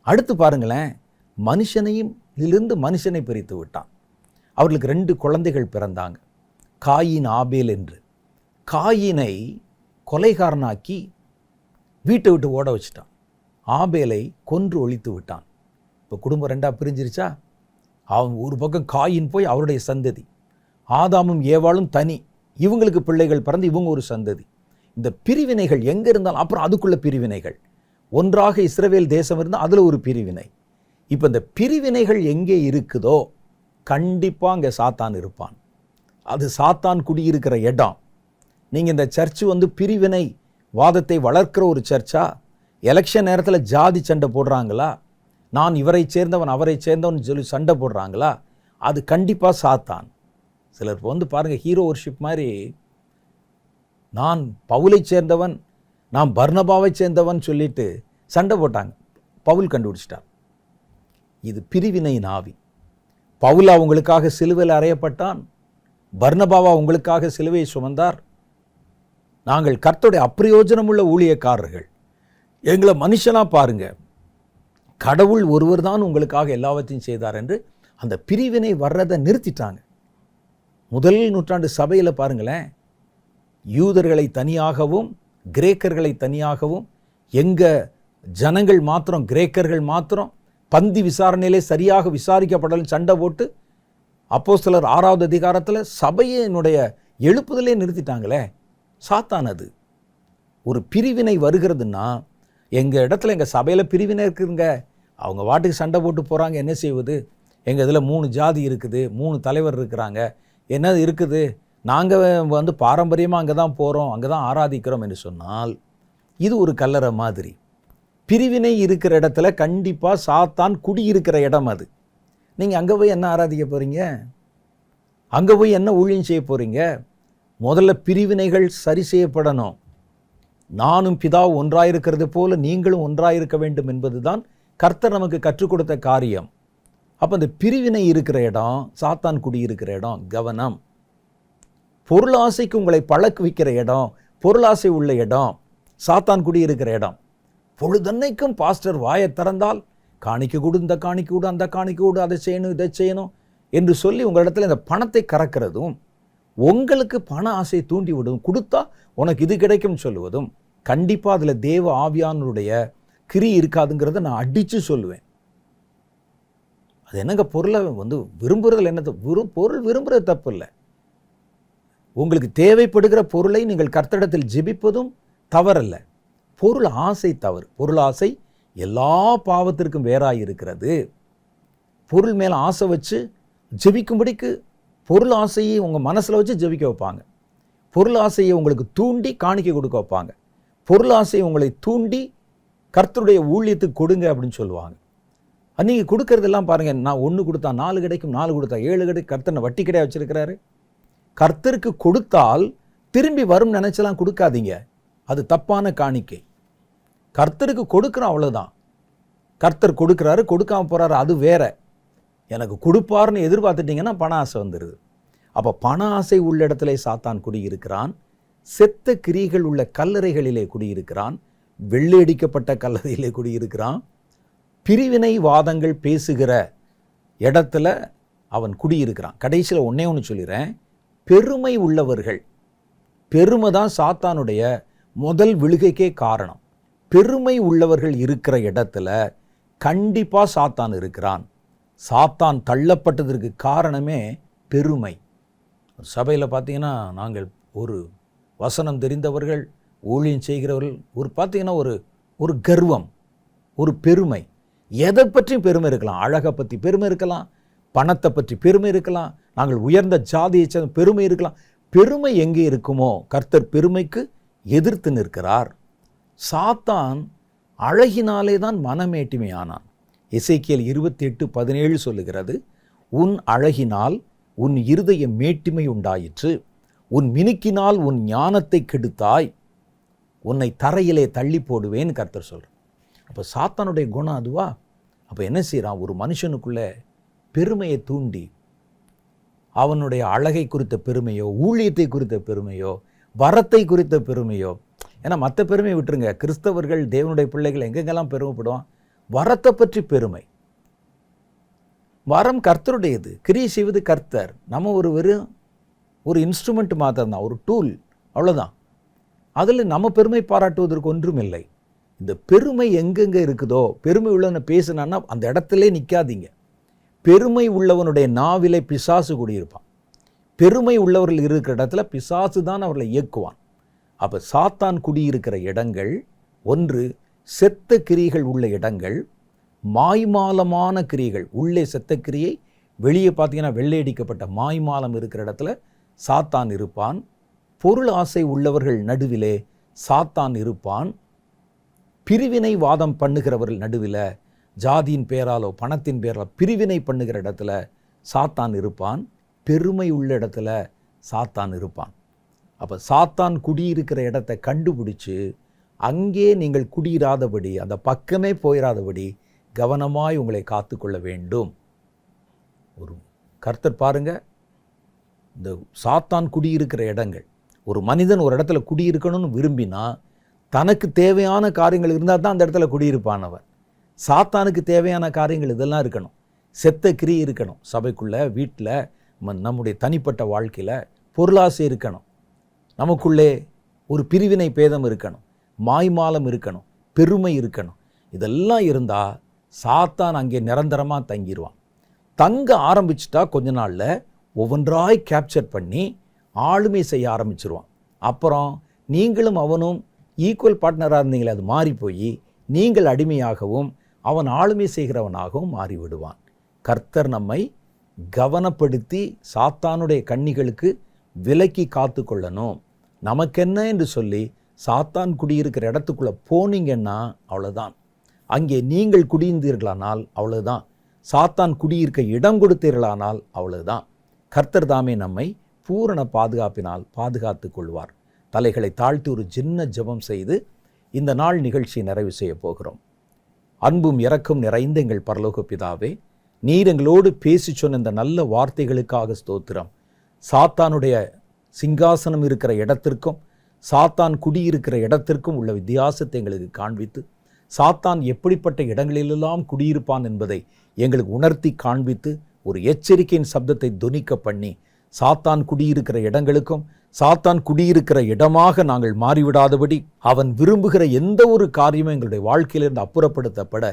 அடுத்து பாருங்களேன், மனுஷனையும் இதிலிருந்து மனுஷனை பிரித்து விட்டான். அவர்களுக்கு 2 குழந்தைகள் பிறந்தாங்க, காயின், ஆபேல் என்று. காயினை கொலைகாரனாக்கி வீட்டை விட்டு ஓட வச்சுட்டான். ஆபேலை கொன்று ஒழித்து விட்டான். இப்போ குடும்பம் 2ஆக பிரிஞ்சிருச்சா? அவன் ஒரு பக்கம் காயின் போய் அவருடைய சந்ததி, ஆதாமும் ஏவாளும் தனி, இவங்களுக்கு பிள்ளைகள் பிறந்து இவங்க ஒரு சந்ததி. இந்த பிரிவினைகள் எங்கே இருந்தாலும் அப்புறம் அதுக்குள்ள பிரிவினைகள். ஒன்றாக இஸ்ரவேல் தேசம் இருந்தால் அதில் ஒரு பிரிவினை. இப்போ இந்த பிரிவினைகள் எங்கே இருக்குதோ கண்டிப்பாக அங்கே சாத்தான் இருப்பான். அது சாத்தான் குடியிருக்கிற இடம். நீங்கள் இந்த சர்ச்சு வந்து பிரிவினை வாதத்தை வளர்க்கிற ஒரு சர்ச்சா? எலெக்ஷன் நேரத்தில் ஜாதி சண்டை போடுறாங்களா? நான் இவரை சேர்ந்தவன் அவரை சேர்ந்தவன் சொல்லி சண்டை போடுறாங்களா? அது கண்டிப்பாக சாத்தான். சிலர் வந்து பாருங்கள், ஹீரோ வர்ஷிப் மாதிரி, நான் பவுலை சேர்ந்தவன், நான் பர்னபாவை சேர்ந்தவன் சொல்லிட்டு சண்டை போட்டாங்க. பவுல் கண்டுபிடிச்சிட்டார், இது பிரிவினையின் ஆவி. பவுல் அவங்களுக்காக சிலுவையில் அறையப்பட்டான், பர்னபாவா உங்களுக்காக சிலுவையை சுமந்தார். நாங்கள் கர்த்தருடைய அப்பிரயோஜனமுள்ள ஊழியக்காரர்கள், எங்களை மனுஷனாக பாருங்க, கடவுள் ஒருவர் தான் உங்களுக்காக எல்லாவற்றையும் செய்தார் என்று அந்த பிரிவினை வர்றதை நிறுத்திட்டாங்க. முதல் நூற்றாண்டு சபையில் பாருங்களேன், யூதர்களை தனியாகவும் கிரேக்கர்களை தனியாகவும், எங்கள் ஜனங்கள் மாத்திரம் கிரேக்கர்கள் மாத்திரம் பந்தி விசாரணையிலே சரியாக விசாரிக்கப்படலும் சண்டை போட்டு அப்போஸ்தலர் 6வது அதிகாரத்தில் சபையினுடைய எழுப்புதலே நிறுத்திட்டாங்களே. சாத்தானது ஒரு பிரிவினை வருகிறதுன்னா, எங்கள் இடத்துல எங்கள் சபையில் பிரிவினை இருக்குதுங்க, அவங்க வாட்டுக்கு சண்டை போட்டு போகிறாங்க, என்ன செய்வது? எங்கள் இதில் 3 ஜாதி இருக்குது, 3 தலைவர் இருக்கிறாங்க, என்ன இருக்குது, நாங்கள் பாரம்பரியமாக அங்கே தான் போகிறோம், அங்கே தான் ஆராதிக்கிறோம் என்று சொன்னால் இது ஒரு கல்லறை மாதிரி. பிரிவினை இருக்கிற இடத்துல கண்டிப்பாக சாத்தான் குடியிருக்கிற இடம் அது. நீங்கள் அங்கே போய் என்ன ஆராதிக்க போகிறீங்க? அங்கே போய் என்ன ஊழியம் செய்ய போகிறீங்க? முதல்ல பிரிவினைகள் சரி செய்யப்படணும். நானும் பிதாவு ஒன்றாயிருக்கிறது போல நீங்களும் ஒன்றாயிருக்க வேண்டும் என்பது தான் கர்த்தர் நமக்கு கற்றுக் கொடுத்த காரியம். அப்போ அந்த பிரிவினை இருக்கிற இடம் சாத்தான் குடியிருக்கிற இடம். கவனம். பொருளாசைக்கு உங்களை பழக்குவிக்கிற இடம், பொருளாசை உள்ள இடம் சாத்தான் குடியிருக்கிற இடம். பொழுதன்னைக்கும் பாஸ்டர் வாயை திறந்தால் காணிக்க கூடு, இந்த காணிக்க கூடு, அந்த காணிக்க கூடு, அதை செய்யணும், இதை செய்யணும் என்று சொல்லி உங்களிடத்தில் இந்த பணத்தை கறக்கிறதும், உங்களுக்கு பண ஆசையை தூண்டி விடுவதும், கொடுத்தா உனக்கு இது கிடைக்கும் சொல்லுவதும், கண்டிப்பாக அதில் தேவ ஆவியானுடைய கிரி இருக்காதுங்கிறத நான் அடித்து சொல்லுவேன். அது என்னங்க, பொருளை விரும்புறதுல என்ன பொருள் விரும்புறது தப்பு இல்லை. உங்களுக்கு தேவைப்படுகிற பொருளை நீங்கள் கர்த்தரிடத்தில் ஜெபிப்பதும் தவறல்ல. பொருள் ஆசை தவறு. பொருள் ஆசை எல்லா பாவத்திற்கும் வேறாய் இருக்கிறது. பொருள் மேலே ஆசை வச்சு ஜெபிக்கும்படிக்கு பொருள் ஆசையை உங்கள் மனசில் வச்சு ஜெபிக்க வைப்பாங்க. பொருள் ஆசையை உங்களுக்கு தூண்டி காணிக்கை கொடுக்க வைப்பாங்க. பொருள் ஆசையை உங்களை தூண்டி கர்த்தருடைய ஊழியத்துக்கு கொடுங்க அப்படின்னு சொல்லுவாங்க. நீங்கள் கொடுக்கறதெல்லாம் பாருங்கள், நான் 1 கொடுத்தா 4 கிடைக்கும், 4 கொடுத்தா 7 கிடைக்கும். கர்த்தனை வட்டி கிடையாது வச்சிருக்கிறாரு. கர்த்தருக்கு கொடுத்தால் திரும்பி வரும் நினைச்சலாம் கொடுக்காதீங்க. அது தப்பான காணிக்கை. கர்த்தருக்கு கொடுக்குறோம், அவ்வளோதான். கர்த்தர் கொடுக்குறாரு, கொடுக்காம போகிறாரு, அது வேற. எனக்கு கொடுப்பாருன்னு எதிர்பார்த்துட்டிங்கன்னா பண ஆசை வந்துடுது. அப்போ பண ஆசை உள்ள இடத்துல சாத்தான் குடியிருக்கிறான். செத்த கிரிகள் உள்ள கல்லறைகளிலே குடியிருக்கிறான். வெள்ளையடிக்கப்பட்ட கல்லறையிலே குடியிருக்கிறான். பிரிவினை வாதங்கள் பேசுகிற இடத்துல அவன் குடியிருக்கிறான். கடைசியில் ஒன்று சொல்லிடுறேன், பெருமை உள்ளவர்கள். பெருமை தான் சாத்தானுடைய முதல் விழுகைக்கே காரணம். பெருமை உள்ளவர்கள் இருக்கிற இடத்துல கண்டிப்பாக சாத்தான் இருக்கிறான். சாத்தான் தள்ளப்பட்டதற்கு காரணமே பெருமை. சபையில் பார்த்தீங்கன்னா, நாங்கள் ஒரு வசனம் தெரிந்தவர்கள், ஊழியம் செய்கிறவர்கள், பார்த்தீங்கன்னா ஒரு கர்வம், ஒரு பெருமை. எதை பற்றியும் பெருமை இருக்கலாம். அழகை பற்றி பெருமை இருக்கலாம், பணத்தை பற்றி பெருமை இருக்கலாம், நாங்கள் உயர்ந்த ஜாதியை சேர்ந்த பெருமை இருக்கலாம். பெருமை எங்கே இருக்குமோ கர்த்தர் பெருமைக்கு எதிர்த்து நிற்கிறார். சாத்தான் அழகினாலே தான் மனமேட்டிமையானான். எசேக்கியேல் 28:17 சொல்லுகிறது, உன் அழகினால் உன் இருதய மேட்டிமை உண்டாயிற்று, உன் மினுக்கினால் உன் ஞானத்தை கெடுத்தாய், உன்னை தரையிலே தள்ளி போடுவேன்னு கர்த்தர் சொல்கிறார். அப்போ சாத்தானுடைய குணம் அதுவா? அப்போ என்ன செய்கிறான்? ஒரு மனுஷனுக்குள்ளே பெருமையை தூண்டி, அவனுடைய அழகை குறித்த பெருமையோ, ஊழியத்தை குறித்த பெருமையோ, வரத்தை குறித்த பெருமையோ. ஏன்னா மற்ற பெருமையை விட்டுருங்க, கிறிஸ்தவர்கள் தேவனுடைய பிள்ளைகள் எங்கெங்கெல்லாம் பெருமைப்படுவான்? வரத்தை பற்றி பெருமை. வரம் கர்த்தருடையது, கிரியை செய்வது கர்த்தர். நம்ம ஒரு இன்ஸ்ட்ருமெண்ட் மாத்திரம் தான், ஒரு டூல், அவ்வளோதான். அதில் நம்ம பெருமை பாராட்டுவதற்கு ஒன்றும் இல்லை. இந்த பெருமை எங்கெங்கே இருக்குதோ, பெருமை உள்ளவனை பேசுனான்னா அந்த இடத்துல நிற்காதீங்க. பெருமை உள்ளவனுடைய நாவிலே பிசாசு குடியிருப்பான். பெருமை உள்ளவர்கள் இருக்கிற இடத்துல பிசாசு தான் அவர்களை இயக்குவான். அப்போ சாத்தான் குடியிருக்கிற இடங்கள், ஒன்று செத்த கிரியைகள் உள்ள இடங்கள், மாய்மாலமான கிரியைகள். உள்ளே செத்த கிரியை, வெளியே பார்த்தீங்கன்னா வெள்ளையடிக்கப்பட்ட மாய்மாலம் இருக்கிற இடத்துல சாத்தான் இருப்பான். பொருள் ஆசை உள்ளவர்கள் நடுவிலே சாத்தான் இருப்பான். பிரிவினை வாதம் பண்ணுகிறவர்கள் நடுவில், ஜாதியின் பேராலோ பணத்தின் பேராலோ பிரிவினை பண்ணுகிற இடத்துல சாத்தான் இருப்பான். பெருமை உள்ள இடத்துல சாத்தான் இருப்பான். அப்போ சாத்தான் குடியிருக்கிற இடத்தை கண்டுபிடிச்சு அங்கே நீங்கள் குடியிராதபடி, அந்த பக்கமே போயிடாதபடி கவனமாய் உங்களை காத்துக்கொள்ள வேண்டும். ஒரு கர்த்தர் பாருங்க, இந்த சாத்தான் குடியிருக்கிற இடங்கள், ஒரு மனிதன் ஒரு இடத்துல குடியிருக்கணும்னு விரும்பினா தனக்கு தேவையான காரியங்கள் இருந்தால் தான் அந்த இடத்துல குடியிருப்பானவன். சாத்தானுக்கு தேவையான காரியங்கள் இதெல்லாம் இருக்கணும். செத்த கிரி இருக்கணும். சபைக்குள்ளே, வீட்டில், நம்முடைய தனிப்பட்ட வாழ்க்கையில் பொருளாசை இருக்கணும், நமக்குள்ளே ஒரு பிரிவினை பேதம் இருக்கணும், மாய்மாலம் இருக்கணும், பெருமை இருக்கணும். இதெல்லாம் இருந்தால் சாத்தான் அங்கே நிரந்தரமாக தங்கிடுவான். தங்க ஆரம்பிச்சிட்டா கொஞ்ச நாளில் ஒவ்வொன்றாய் கேப்சர் பண்ணி ஆளுமை செய்ய ஆரம்பிச்சிருவான். அப்புறம் நீங்களும் அவனும் ஈக்குவல் பார்ட்னராக இருந்தீங்களே, அது மாறி போய் நீங்கள் அடிமையாகவும் அவன் ஆளுமை செய்கிறவனாகவும் மாறிவிடுவான். கர்த்தர் நம்மை கவனப்படுத்தி சாத்தானுடைய கண்ணிகளுக்கு விலக்கி காத்து கொள்ளணும். நமக்கென்ன என்று சொல்லி சாத்தான் குடியிருக்கிற இடத்துக்குள்ளே போனீங்கன்னா அவ்வளோதான். அங்கே நீங்கள் குடியிருந்தீர்களானால் அவ்வளோதான். சாத்தான் குடியிருக்க இடம் கொடுத்தீர்களானால் அவ்வளோதான். கர்த்தர் தாமே நம்மை பூரண பாதுகாப்பினால் பாதுகாத்து கொள்வார். தலைகளை தாழ்த்தி ஒரு சின்ன ஜெபம் செய்து இந்த நாள் நிகழ்ச்சியை நிறைவு செய்ய போகிறோம். அன்பும் இரக்கம் நிறைந்த எங்கள் பரலோக பிதாவே, நீர் எங்களோடு பேசி சொன்ன இந்த நல்ல வார்த்தைகளுக்காக ஸ்தோத்திரம். சாத்தானுடைய சிங்காசனம் இருக்கிற இடத்திற்கும் சாத்தான் குடியிருக்கிற இடத்திற்கும் உள்ள வித்தியாசத்தை எங்களுக்கு காண்பித்து, சாத்தான் எப்படிப்பட்ட இடங்களிலெல்லாம் குடியிருப்பான் என்பதை எங்களுக்கு உணர்த்தி காண்பித்து, ஒரு எச்சரிக்கையின் சப்தத்தை துணிக்க பண்ணி, சாத்தான் குடியிருக்கிற இடங்களுக்கும் சாத்தான் குடியிருக்கிற இடமாக நாங்கள் மாறிவிடாதபடி அவன் விரும்புகிற எந்த ஒரு காரியமும் எங்களுடைய வாழ்க்கையிலிருந்து அப்புறப்படுத்தப்பட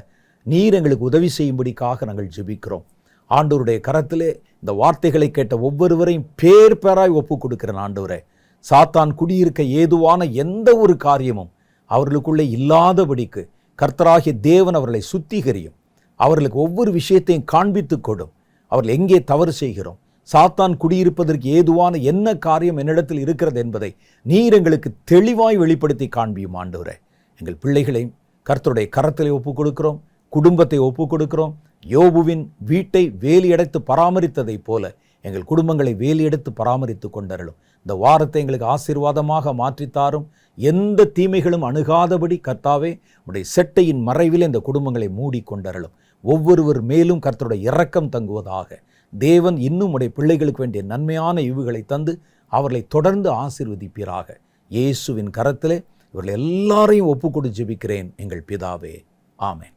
நீர் எங்களுக்கு உதவி செய்யும்படிக்காக நாங்கள் ஜெபிக்கிறோம். ஆண்டவருடைய கரத்திலே இந்த வார்த்தைகளை கேட்ட ஒவ்வொருவரையும் பேர் பேராய் ஒப்பு கொடுக்கிறேன். ஆண்டவரே, சாத்தான் குடியிருக்க ஏதுவான எந்த ஒரு காரியமும் அவர்களுக்குள்ளே இல்லாதபடிக்கு கர்த்தராகிய தேவன் அவர்களை சுத்திகரியும். அவர்களுக்கு ஒவ்வொரு விஷயத்தையும் காண்பித்து கொடும். அவர்கள் எங்கே தவறு செய்கிறோம், சாத்தான் குடியிருப்பதற்கு ஏதுவான என்ன காரியம் என்னிடத்தில் இருக்கிறது என்பதை நீர் எங்களுக்கு தெளிவாய் வெளிப்படுத்தி காண்பியும். ஆண்டவரே, எங்கள் பிள்ளைகளையும் கர்த்தருடைய கரத்திலே ஒப்புக் கொடுக்கிறோம், குடும்பத்தை ஒப்புக் கொடுக்கிறோம். யோபுவின் வீட்டை வேலியடைத்து பராமரித்ததைப் போல எங்கள் குடும்பங்களை வேலியெடுத்து பராமரித்து கொண்டருளும். இந்த வாரத்தை எங்களுக்கு ஆசீர்வாதமாக மாற்றித்தாரும். எந்த தீமைகளும் அணுகாதபடி கர்த்தாவே உடைய செட்டையின் மறைவில் இந்த குடும்பங்களை மூடி கொண்டருளும். ஒவ்வொருவர் மேலும் கர்த்தருடைய இரக்கம் தங்குவதாக. தேவன் இன்னும் உடைய பிள்ளைகளுக்கு வேண்டிய நன்மையான ஈவுகளை தந்து அவர்களை தொடர்ந்து ஆசீர்வதிப்பீராக. இயேசுவின் கரத்திலே இவர்கள் எல்லாரையும் ஒப்புக்கொடு ஜெபிக்கிறேன் எங்கள் பிதாவே, ஆமென்.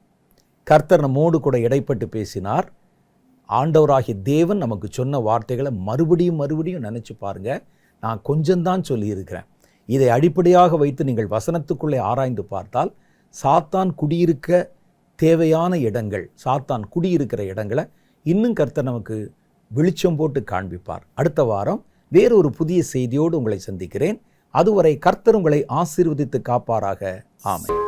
கர்த்தர் நம்மோடு கூட இடைப்பட்டு பேசினார். ஆண்டவராகிய தேவன் நமக்கு சொன்ன வார்த்தைகளை மறுபடியும் நினைச்சு பாருங்க. நான் கொஞ்சம்தான் சொல்லியிருக்கிறேன். இதை அடிப்படையாக வைத்து நீங்கள் வசனத்துக்குள்ளே ஆராய்ந்து பார்த்தால் சாத்தான் குடியிருக்க தேவையான இடங்கள், சாத்தான் குடியிருக்கிற இடங்களை இன்னும் கர்த்தர் நமக்கு வெளிச்சம் போட்டு காண்பிப்பார். அடுத்த வாரம் வேறொரு புதிய செய்தியோடு உங்களை சந்திக்கிறேன். அதுவரை கர்த்தர் உங்களை ஆசீர்வதித்து காப்பாராக. ஆமென்.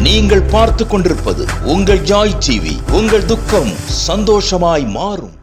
நீங்கள் பார்த்து கொண்டிருப்பது உங்கள் ஜாய் டிவி. உங்கள் துக்கம் சந்தோஷமாய் மாறும்.